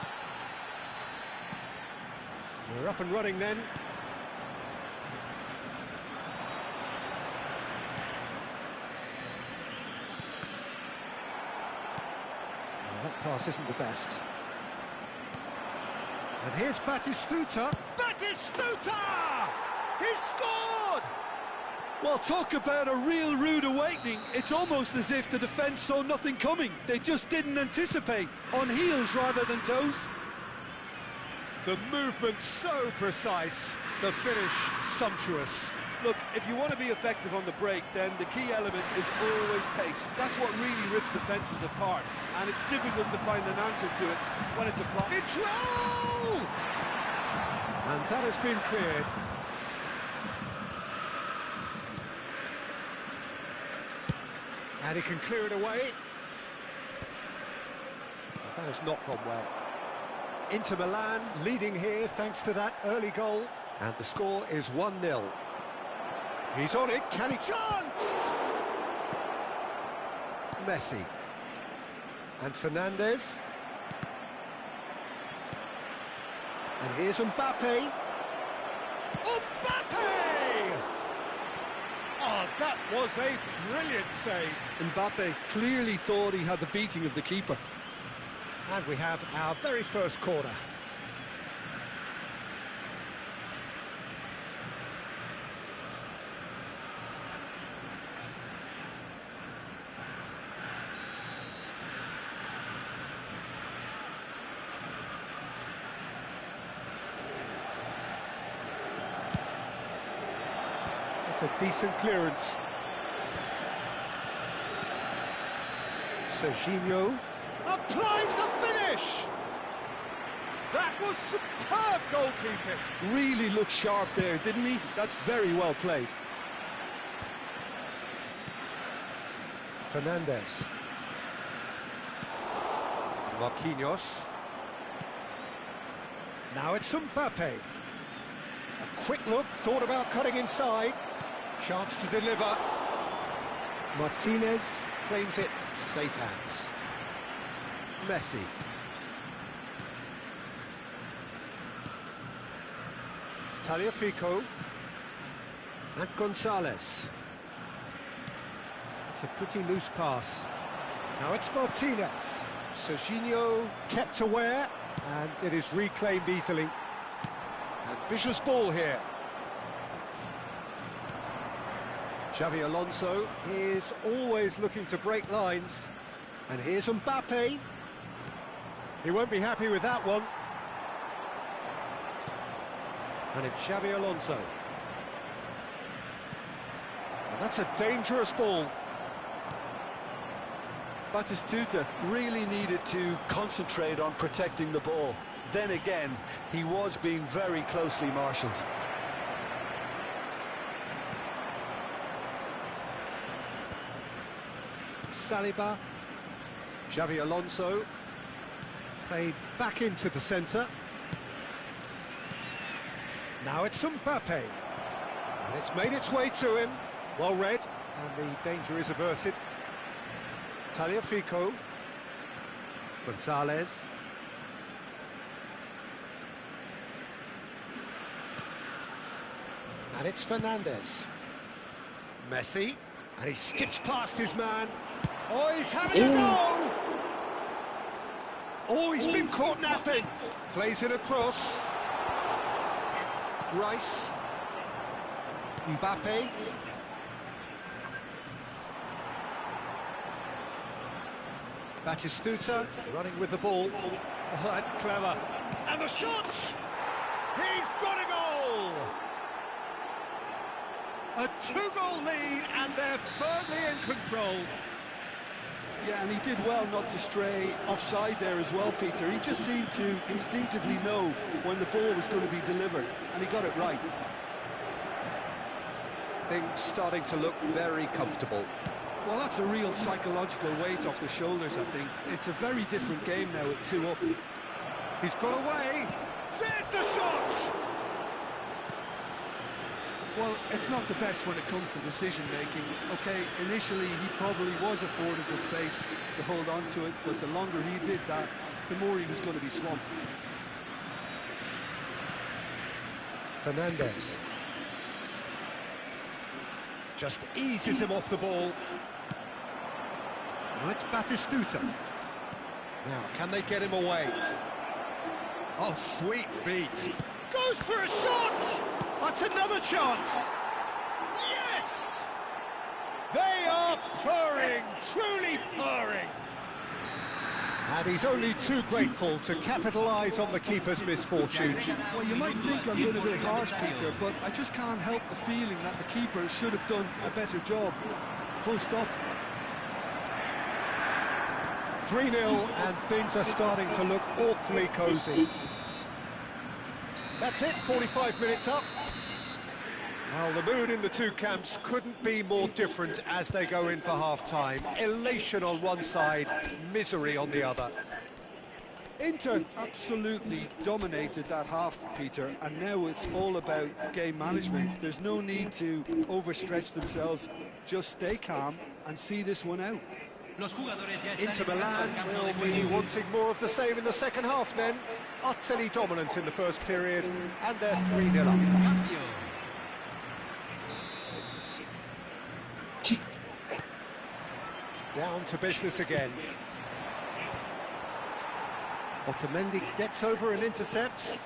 We're up and running then. Well, that pass isn't the best. And here's Batistuta. Batistuta! He's scored! Well, talk about a real rude awakening. It's almost as if the defence saw nothing coming. They just didn't anticipate. On heels rather than toes. The movement so precise, the finish sumptuous. Look, if you want to be effective on the break, then the key element is always pace. That's what really rips defences apart, and it's difficult to find an answer to it when it's applied. It's roll! And that has been cleared. And he can clear it away. That has not gone well. Inter Milan leading here thanks to that early goal. And the score is 1-0. He's on it, can he? Chance! Messi. And Fernandez. And here's Mbappe. Mbappe! Oh, that was a brilliant save. Mbappe clearly thought he had the beating of the keeper. And we have our very first corner. That's a decent clearance. Serginho applies the finish! That was superb goalkeeping. Really looked sharp there, didn't he? That's very well played. Fernandez. Marquinhos. Now it's Mbappe. A quick look, thought about cutting inside. Chance to deliver. Martinez claims it. Safe hands. Messi. Tagliafico. And Gonzalez. It's a pretty loose pass. Now it's Martinez. Serginho kept aware, and it is reclaimed easily. Ambitious ball here. Xavi Alonso is always looking to break lines. And here's Mbappe. He won't be happy with that one. And it's Xavi Alonso. And that's a dangerous ball. Batistuta really needed to concentrate on protecting the ball. Then again, he was being very closely marshalled. Saliba. Xavi Alonso. Played back into the centre. Now it's Mbappe. And it's made its way to him. Well read. And the danger is averted. Tagliafico. Gonzalez. And it's Fernandez. Messi. And he skips past his man. Oh, he's having a go! Oh, he's been caught napping. Plays it across. Rice. Mbappe. Batistuta running with the ball. Oh, that's clever. And the shot! He's got a goal! A two-goal lead, and they're firmly in control. Yeah, and he did well not to stray offside there as well, Peter. He just seemed to instinctively know when the ball was going to be delivered, and he got it right. Things starting to look very comfortable. Well, that's a real psychological weight off the shoulders, I think. It's a very different game now at 2 up. He's got away. There's the shot! Well, it's not the best when it comes to decision-making. OK, initially he probably was afforded the space to hold on to it, but the longer he did that, the more he was going to be swamped. Fernandez. Just eases him off the ball. Now it's Batistuta. Now, can they get him away? Oh, sweet feet. Goes for a shot! That's another chance! Yes! They are purring, truly purring. And he's only too grateful to capitalise on the keeper's misfortune. Well, you might think I'm being a bit harsh, Peter, but I just can't help the feeling that the keeper should have done a better job. Full stop. 3-0, and things are starting to look awfully cosy. That's it, 45 minutes up. Well, the mood in the two camps couldn't be more different as they go in for half-time. Elation on one side, misery on the other. Inter absolutely dominated that half, Peter, and now it's all about game management. There's no need to overstretch themselves. Just stay calm and see this one out. Inter Milan will be wanting more of the same in the second half then. Utterly dominant in the first period, and they're 3-0 up. Down to business again. Otamendi gets over and intercepts.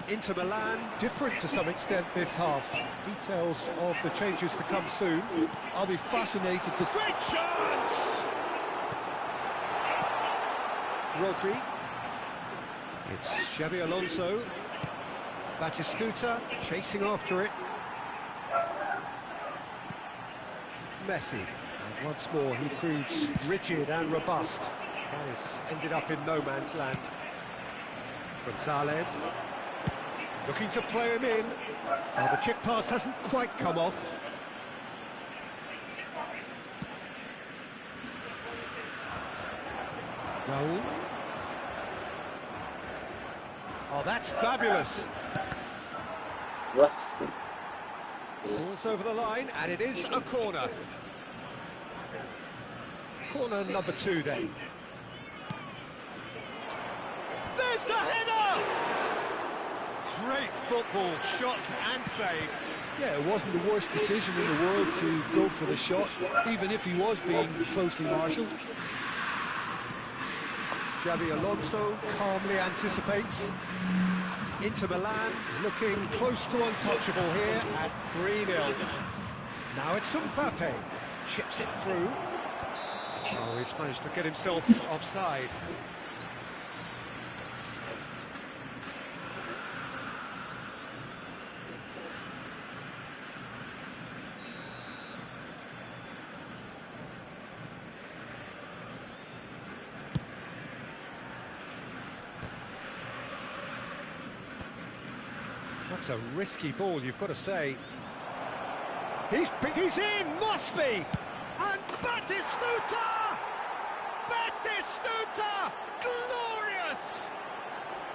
Inter Milan, different to some extent this half. Details of the changes to come soon. I'll be fascinated to... Great chance! Rodri. It's Xabi Alonso. Batistuta chasing after it. Messi. And once more he proves rigid and robust. Paris ended up in no man's land. Gonzalez. Looking to play him in. Now the chip pass hasn't quite come off. Raul. Oh, that's fabulous. Ball's over the line, and it is a corner. Corner number 2 then. There's the header! Great football, shot and save. Yeah, it wasn't the worst decision in the world to go for the shot, even if he was being closely marshalled. Xabi Alonso calmly anticipates. Inter Milan looking close to untouchable here at 3-0. Now it's Mbappe, chips it through. Oh, he's managed to get himself offside. That's a risky ball, you've got to say. He's in, must be! And Batistuta! Batistuta! Glorious!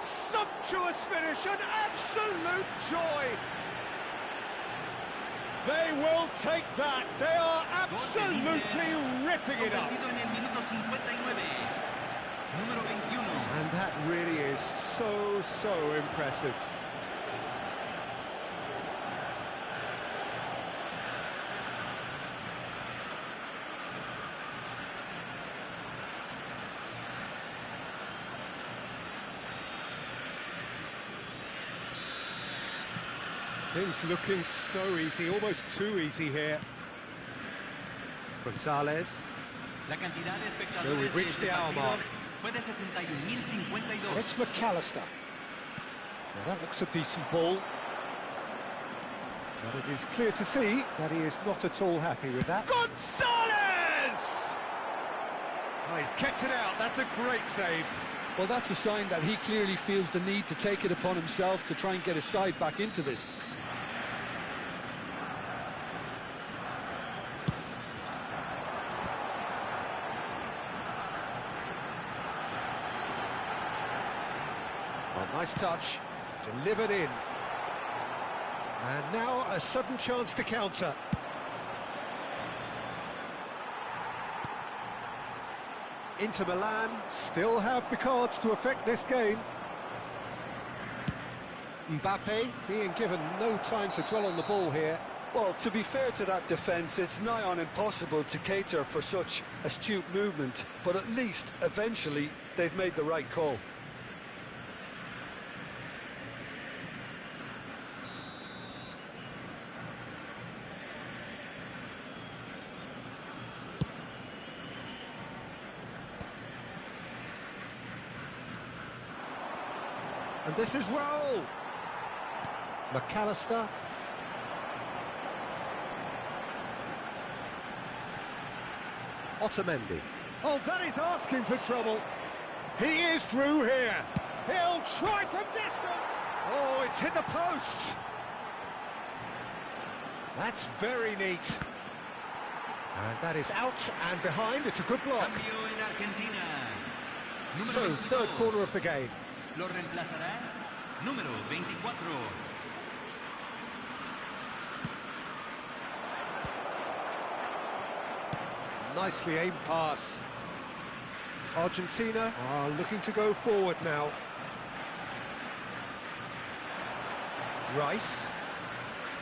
Sumptuous finish, an absolute joy! They will take that. They are absolutely ripping it up. And that really is so impressive. Things looking so easy, almost too easy here. Gonzalez. So we've reached the hour mark. It's McAllister. Now that looks a decent ball. But it is clear to see that he is not at all happy with that. Gonzalez! he's kept it out. That's a great save. Well, that's a sign that he clearly feels the need to take it upon himself to try and get his side back into this. Oh, nice touch. Delivered in. And now a sudden chance to counter. Inter Milan still have the cards to affect this game. Mbappe being given no time to dwell on the ball here. Well, to be fair to that defence, it's nigh on impossible to cater for such astute movement, but at least, eventually, they've made the right call. And this is Raul. McAllister. Otamendi. Oh, that is asking for trouble. He is through here. He'll try from distance. Oh, it's hit the post. That's very neat. And that is out and behind. It's a good block. So, third quarter of the game. Lo reemplazará número 24. Nicely aimed pass. Argentina are looking to go forward now. Rice.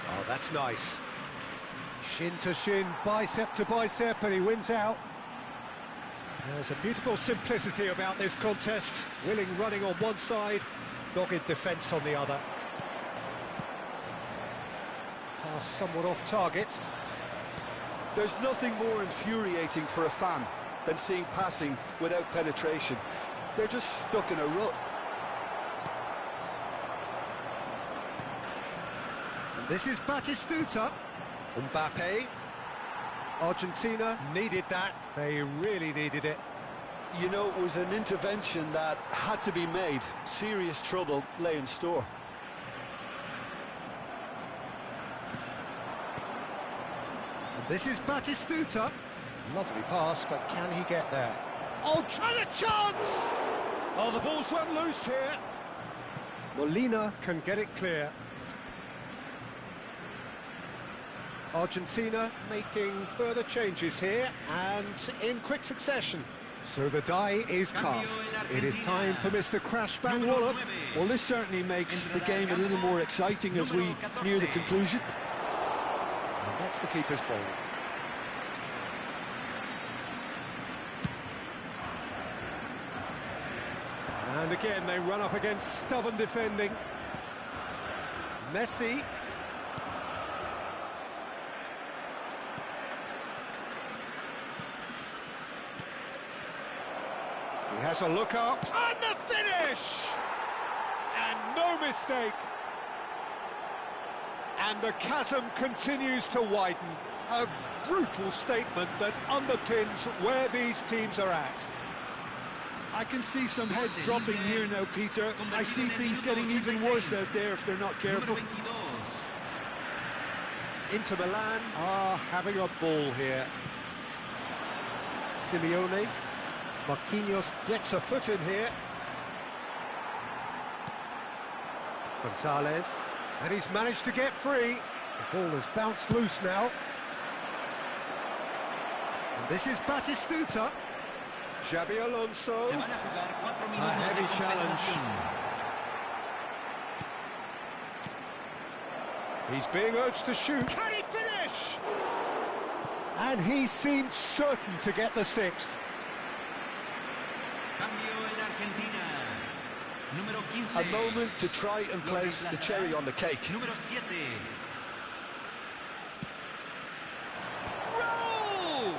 Oh, that's nice. Shin to shin, bicep to bicep, and he wins out. There's a beautiful simplicity about this contest. Willing running on one side, dogged defence on the other. Pass somewhat off target. There's nothing more infuriating for a fan than seeing passing without penetration. They're just stuck in a rut. And this is Batistuta. Mbappe. Argentina needed that. They really needed it. You know, it was an intervention that had to be made. Serious trouble lay in store. And this is Batistuta. Lovely pass, but can he get there? Oh, try a chance! Oh, the ball's run loose here. Molina can get it clear. Argentina making further changes here, and in quick succession. So the die is cast. It is time for Mr. Crash Bang Wallop. Well, this certainly makes the game a little more exciting as we near the conclusion. And that's the keeper's ball. And again, they run up against stubborn defending. Messi. He has a look up, and the finish! And no mistake. And the chasm continues to widen. A brutal statement that underpins where these teams are at. I can see some heads dropping here now, Peter. I see things getting even worse out there if they're not careful. Inter Milan are having a ball here. Simeone. Marquinhos gets a foot in here. Gonzalez. And he's managed to get free. The ball has bounced loose now. And this is Batistuta. Xabi Alonso. A heavy challenge. He's being urged to shoot. Can he finish? And he seemed certain to get the sixth. A moment to try and place the cherry on the cake. Roll!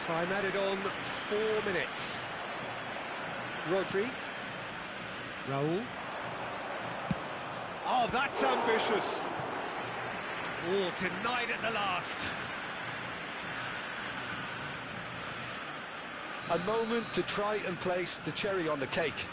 Time added on 4 minutes. Rodri. Raul. Oh, that's ambitious. Oh, denied at the last. A moment to try and place the cherry on the cake.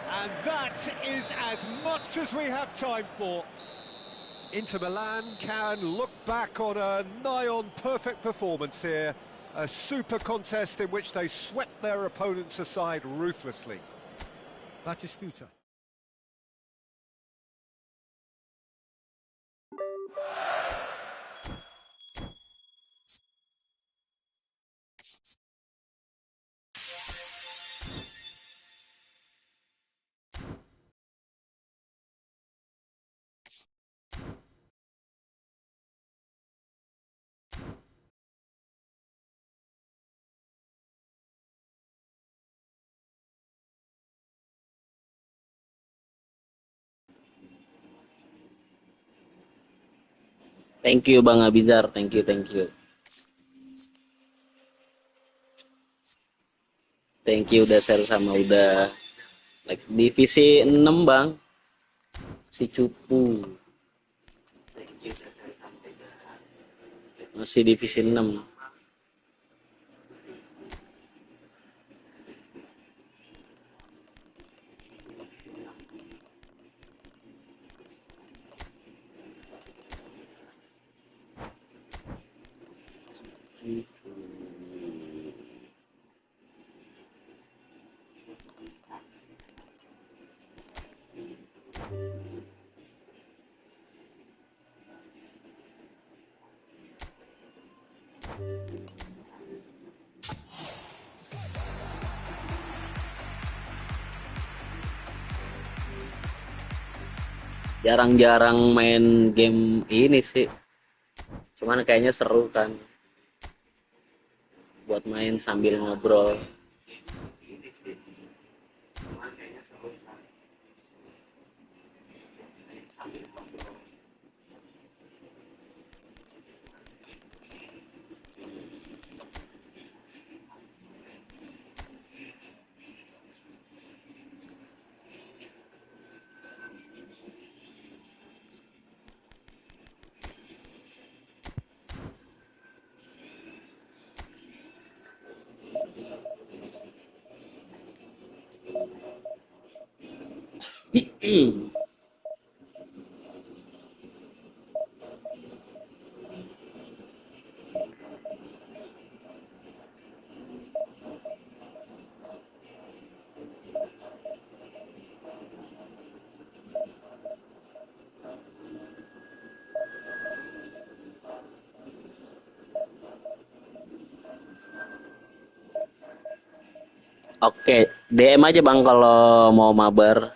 And that is as much as we have time for. Inter Milan can look back on a nigh-on perfect performance here. A super contest in which they swept their opponents aside ruthlessly. Batistuta. Thank you Bang Abizar, thank you. Thank you udah share sama udah like divisi 6 Bang. Si cupu. Masih divisi 6. Jarang-jarang main game ini sih. Cuman kayaknya seru kan. Buat main sambil ngobrol. Oke, DM aja Bang kalau mau mabar.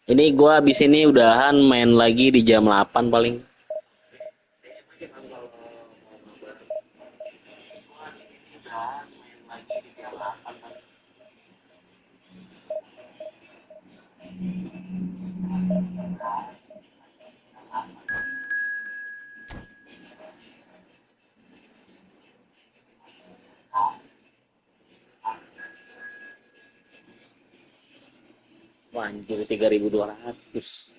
Ini gua abis ini udahan main lagi di jam 8 paling. Wah, anjir 3.200.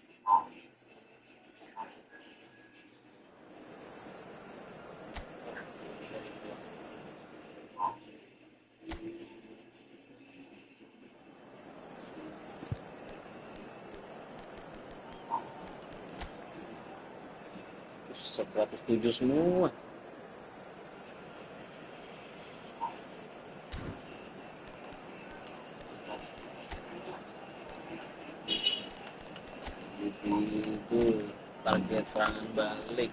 Buset, 107 semua. Itu target serangan balik.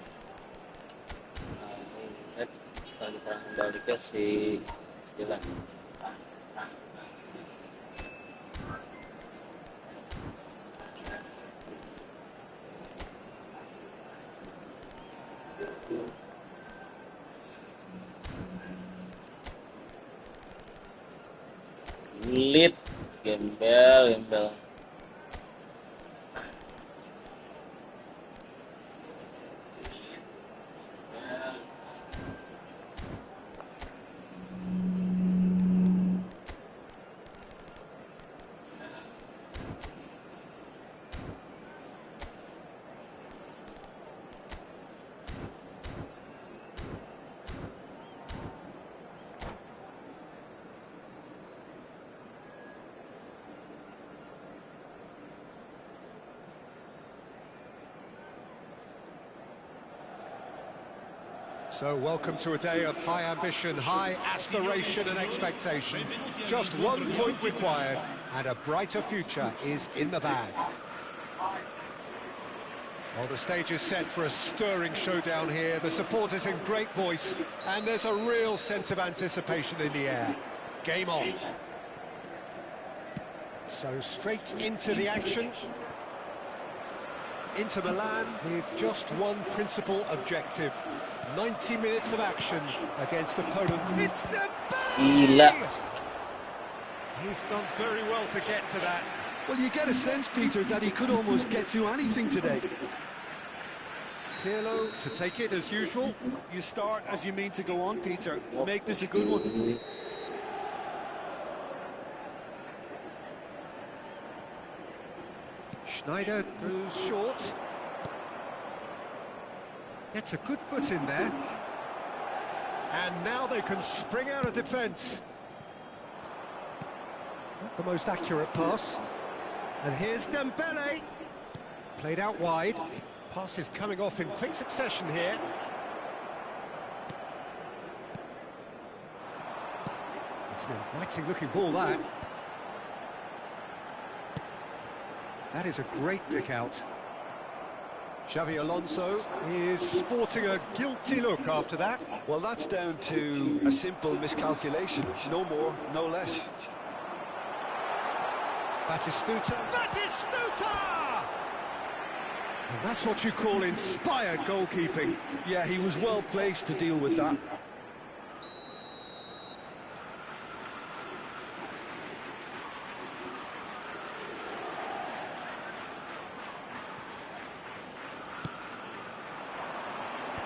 Target serangan baliknya sih jelas. Lead, gembel. So welcome to a day of high ambition, high aspiration and expectation. Just 1 point required and a brighter future is in the bag. Well, the stage is set for a stirring showdown here. The supporters in great voice, and there's a real sense of anticipation in the air. Game on. So straight into the action. Inter Milan with just one principal objective. 90 minutes of action against opponents. It's the Gila. He's done very well to get to that. Well, you get a sense, Peter, that he could almost get to anything today. Pirlo to take it as usual. You start as you mean to go on, Peter. Make this a good one. Schneider goes short. Gets a good foot in there. And now they can spring out of defence. Not the most accurate pass. And here's Dembele. Played out wide. Pass is coming off in quick succession here. It's an inviting looking ball, that. That is a great pick out. Xavi Alonso is sporting a guilty look after that. Well, that's down to a simple miscalculation. No more, no less. Batistuta. Batistuta! And that's what you call inspired goalkeeping. Yeah, he was well placed to deal with that.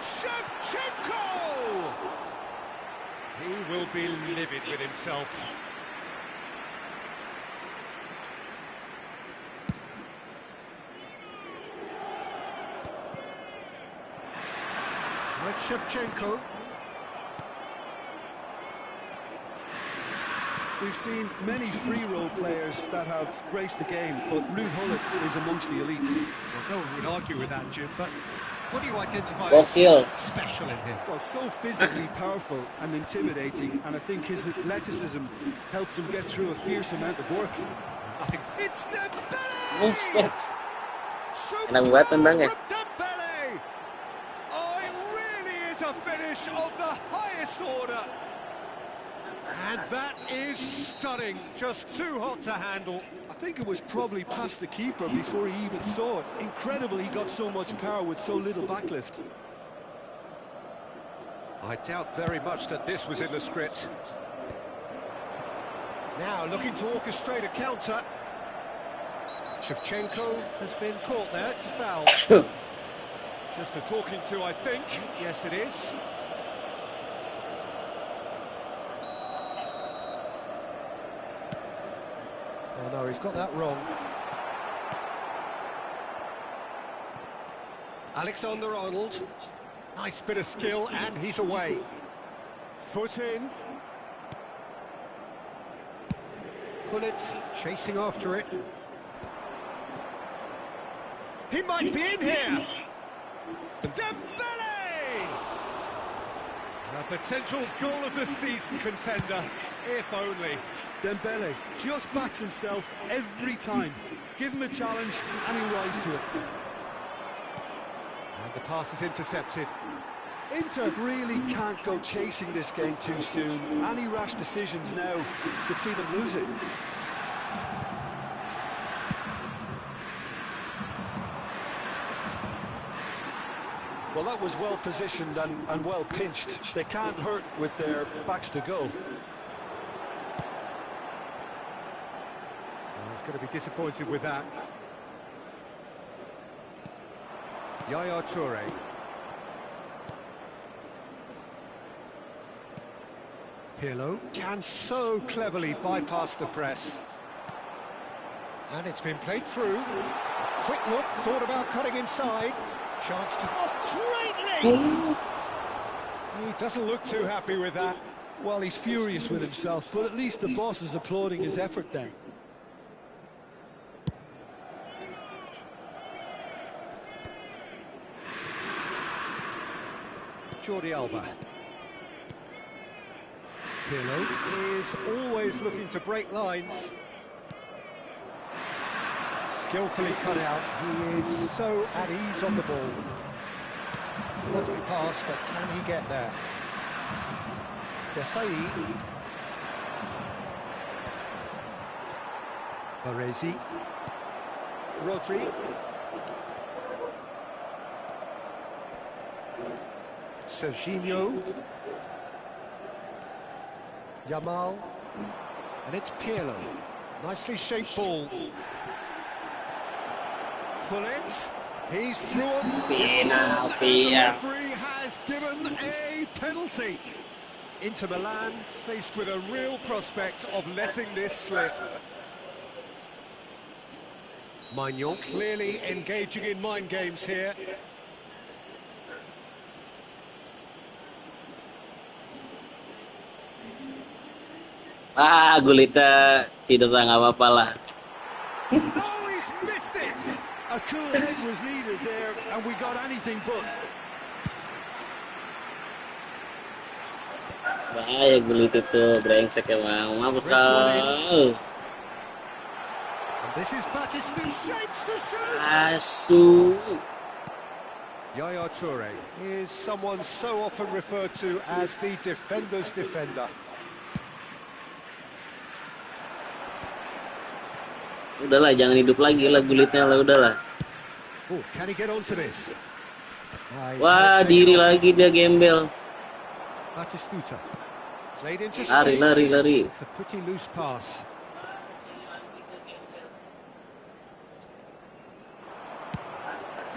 Shevchenko! He will be livid with himself. Like Shevchenko. We've seen many free role players that have graced the game, but Ruud Gullit is amongst the elite. Well, no one would argue with that, Jim, but what do you identify Gokil. as special in him? Well, so physically powerful and intimidating, and I think his athleticism helps him get through a fierce amount of work. I think it's Dembele! Buset. Superb Enak banget tendangnya. from Dembele! Oh, it really is a finish of the highest order. And that is stunning, just too hot to handle. I think it was probably past the keeper before he even saw it. Incredible he got so much power with so little backlift. I doubt very much that this was in the script. Now looking to orchestrate a counter. Shevchenko has been caught there, it's a foul. Just a talking to, I think. Yes, it is. Oh no, he's got that wrong. Alexander-Arnold. Nice bit of skill, and he's away. Foot in. Gullit chasing after it. He might be in here. Dembele! A potential goal of the season contender, if only. Dembele just backs himself every time. Give him a challenge and he'll rise to it. And the pass is intercepted. Inter really can't go chasing this game too soon. Any rash decisions now could see them lose it. Well, that was well positioned and well pinched. They can't hurt with their backs to goal. He's going to be disappointed with that. Yaya Toure. Pirlo can so cleverly bypass the press. And it's been played through. A quick look, thought about cutting inside. Chance to... Oh, greatly! He doesn't look too happy with that. Well, he's furious with himself, but at least the boss is applauding his effort then. Jordi Alba. Pirlo is always looking to break lines. Skillfully cut out. He is so at ease on the ball. Lovely pass, but can he get there? Desai. Baresi. Rodri. Serginho. Yamal. And it's Pirlo. Nicely shaped ball. Pull it. He's through him. Penalty. The referee has given a penalty. Inter Milan faced with a real prospect of letting this slip. Maignan clearly engaging in mind games here. Gulita cedera nggak apa-apa lah. Oh, he's missed it! A cool head was needed there, and we got anything but. Bahaya Gulita tuh, brengsek emang. Mampus kau. This is Batista, shapes to shoot! Asu. Yaya Toure is someone so often referred to as the defender's defender. Udahlah, jangan hidup lagi lah Gulitnya lah, udahlah. Oh, can he get onto this? Wah, diri lagi dia gembel. Batistuta played into space. Lari. It's a pretty loose pass.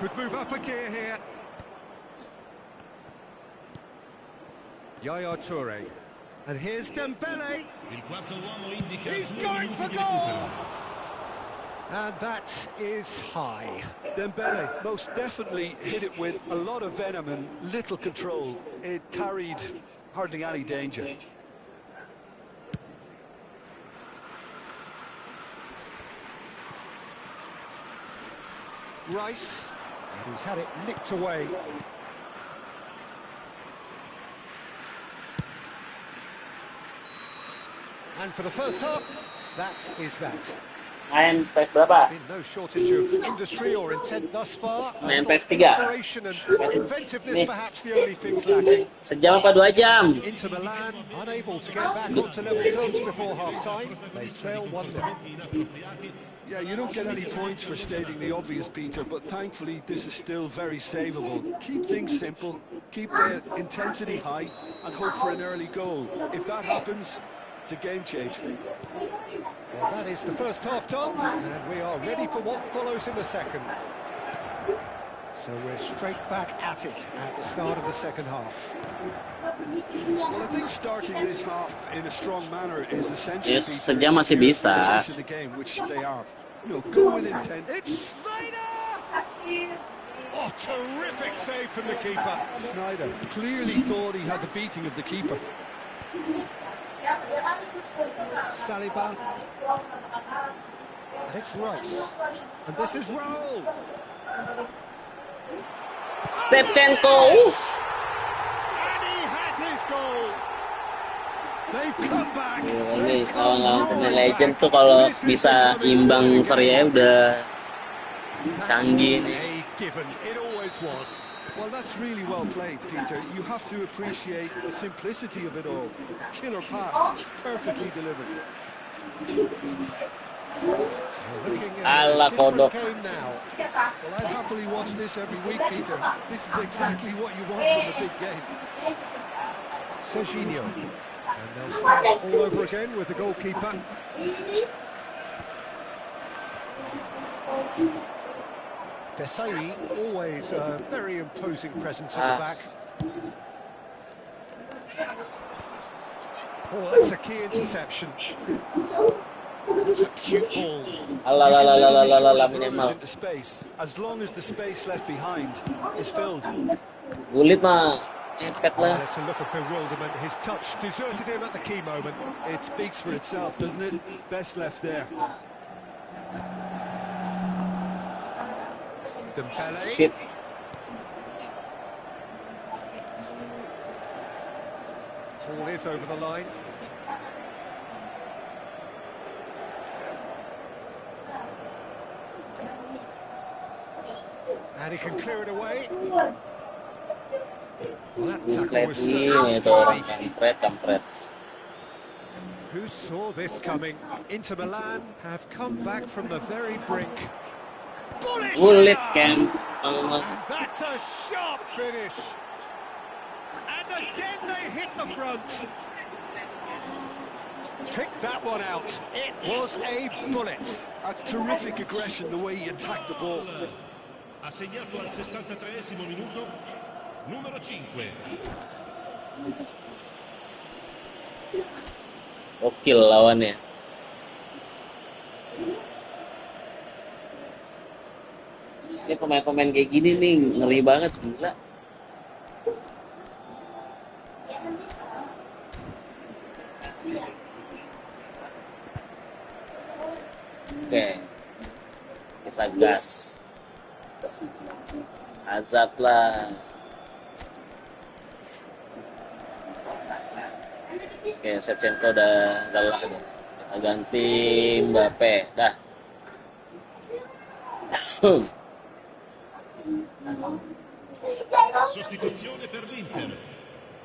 Could move up a gear here. Yaya Toure. And here's Dembele. He's going for goal! And that is high. Dembele most definitely hit it with a lot of venom and little control. It carried hardly any danger. Rice, and he's had it nicked away. And for the first half, that is that. Main PES berapa? Been no shortage of industry or intent thus far. Main Not PES 3. inspiration and inventiveness perhaps the only things lacking. Sejam apa 2 jam? Inter Milan unable to get back onto level terms before half-time. They trail 1-0. Yeah, you don't get any points for stating the obvious, Peter, but thankfully this is still very savable. Keep things simple, keep the intensity high, and hope for an early goal. If that happens, it's a game changer. Well, that is the first half done, and we are ready for what follows in the second. So we're straight back at it at the start of the second half. Well, I think starting this half in a strong manner is essential. Yes, sejam masih bisa. In the game, which they are. You know, go with intent. It's Snyder! Oh, terrific save from the keeper. Snyder clearly thought he had the beating of the keeper. Saliba. And it's Rice. And this is Raul. Shevchenko. And he has his goal. They've come back. Ini lawan-lawan pemain legend tuh kalau bisa imbang seri A udah canggih nih. It always was. Well, that's really well played, Peter. You have to appreciate the simplicity of it all. Killer pass, perfectly delivered. Ala kodok. Well, I'd happily watch this every week, Peter. This is exactly what you want from a big game. Serginho. And they'll start all over again with the goalkeeper. Desai, always a very imposing presence at the back. Oh, that's a key interception. That's a cute ball. Into space, as long as the space left behind is filled. Gulit mah ngepet lah. It's a look of bewilderment. His touch deserted him at the key moment. It speaks for itself, doesn't it? Best left there. Dembele. Shit. Ball is over the line. And he can clear it away. Well, that tackle was certainly sturdy. Kampret. Who saw this coming? Inter Milan have come back from the very brink. Bullet And camp. that's a sharp finish. And again they hit the front. Pick that one out. It was a bullet. That's terrific aggression, the way he attacked the ball. Ha segnato al 63esimo minuto, numero 5. Gokil lawannya. Ini pemain-pemain kayak gini nih ngeri banget, gila. Oke, kita gas. Azab lah. Oke, Shevchenko udah lelah. Kita ganti Mbappe, dah. Sostituzione per l'Inter,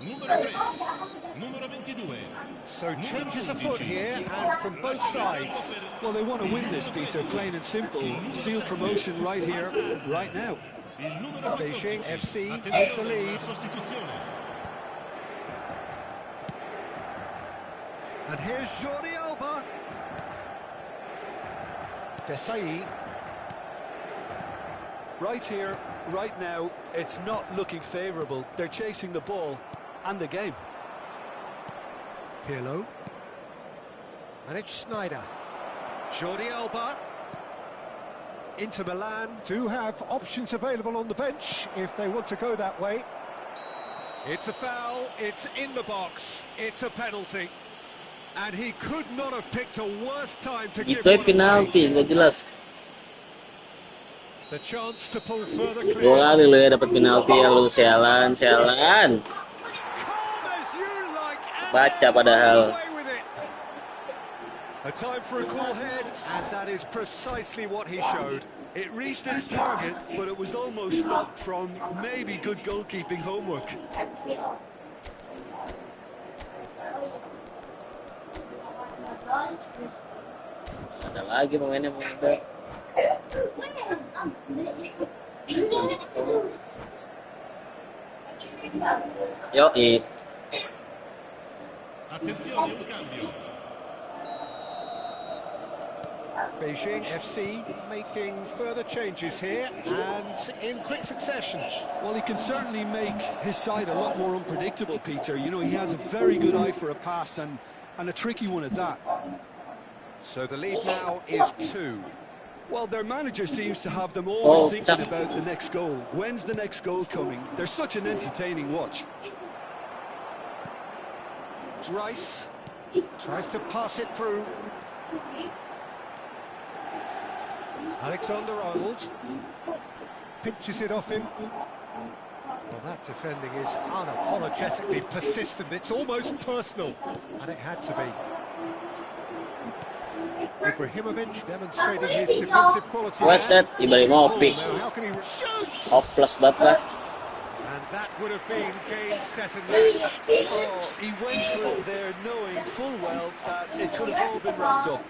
numero 3, numero 22. So changes afoot here, and from both sides. Well, they want to win this, Peter, plain and simple. Seal promotion right here, right now. Il numero 14. Beijing FC has the Attenzione lead. alla sostituzione. And here's Jordi Alba. Desai. Right here, right now, it's not looking favourable. They're chasing the ball and the game. Pirlo. And it's Snyder. Jordi Alba. Inter Milan do have options available on the bench if they want to go that way. It's a foul, it's in the box, it's a penalty. And he could not have picked a worse time to give Itu one penalti, away. nggak jelas. The chance to pull further 2 clear. kali lo ya dapat penalti ya lu, sialan. Calm as you like, and Baca they're padahal. away with it. A time for a cool head, and that is precisely what he showed. It reached its target, but it was almost stopped from maybe good goalkeeping homework. Ada lagi pemainnya muda. Yoi. Attenzione, un cambio. Beijing FC making further changes here, and in quick succession. Well, he can certainly make his side a lot more unpredictable, Peter. You know, he has a very good eye for a pass and a tricky one at that. So the lead now is 2. Well, their manager seems to have them always Oh, thinking tap. about the next goal. When's the next goal coming? They're such an entertaining watch. Rice tries to pass it through. Alexander-Arnold pinches it off him. Well, that defending is unapologetically persistent. It's almost personal, and it had to be. Ibrahimovic demonstrating his defensive quality. What that? Ibrahimovic. Now, how can he shoot? Hopeless banget lah. And that would have been game, set and match. Oh, he went for it there knowing full well that it could have all been wrapped up.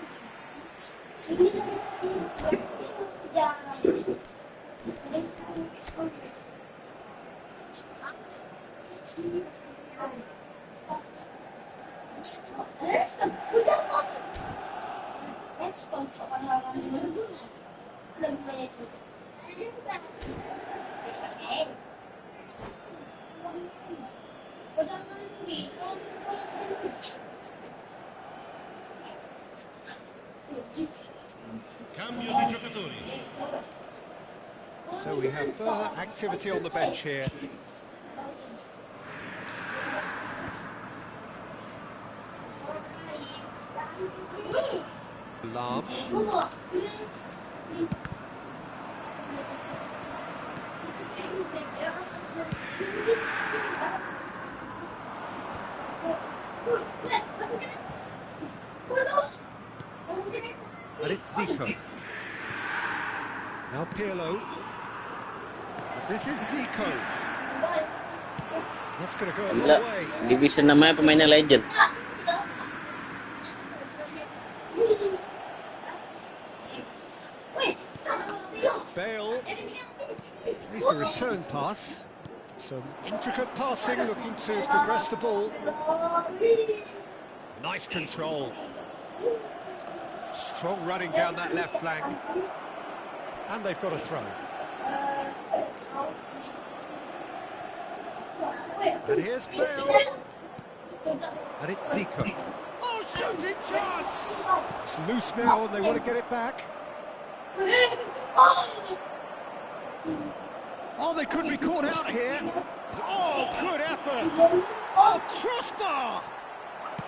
Cambio di giocatori. So we have further activity on the bench here. Lam. And it's Zico. Now Pirlo. This is Zico. That's going to go a long way. Division namanya pemainnya legend. Bale. Here's the return pass. Some intricate passing, looking to progress the ball. Nice control. Strong running down that left flank. And they've got a throw. And here's Bale. And it's Zico. Oh, shooting chance! It's loose now and they want to get it back. Oh, they could be caught out here. Oh, good effort. Oh, crossbar.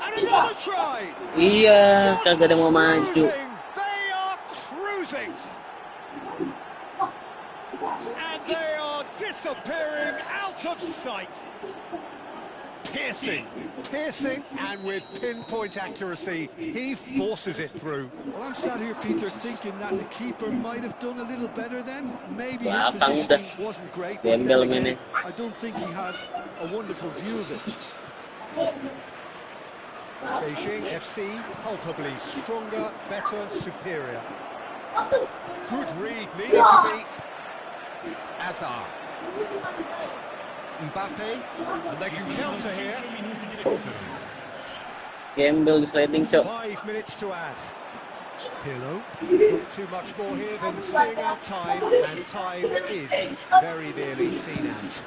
And another try. Iya, kagak ada mau maju. They are cruising. And they are disappearing out of sight. Piercing, and with pinpoint accuracy, he forces it through. Well, I'm sat here, Peter, thinking that the keeper might have done a little better then. Maybe his Belakang positioning udah wasn't great, but gembel then again, mainnya. I don't think he had a wonderful view of it. Beijing FC, palpably stronger, better, superior. Good read, needed to be. Hazard. Mbappe, and they can counter here. Gembel di sliding, Cok. 5 minutes to add. Pirlo, not too much more here than seeing out time, and time is very nearly seen out.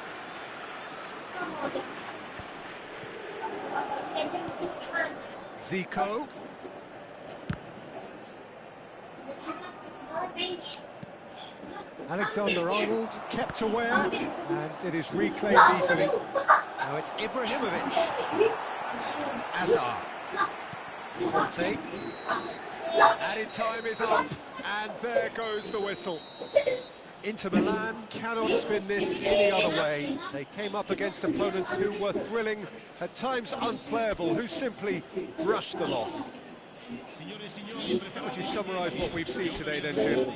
Zico. Alexander-Arnold kept aware, and it is reclaimed easily. Now it's Ibrahimovic. Hazard. Conte. Added time is up, and there goes the whistle. Inter Milan cannot spin this any other way. They came up against opponents who were thrilling, at times unplayable, who simply brushed them off. How would you summarise what we've seen today then, Jim?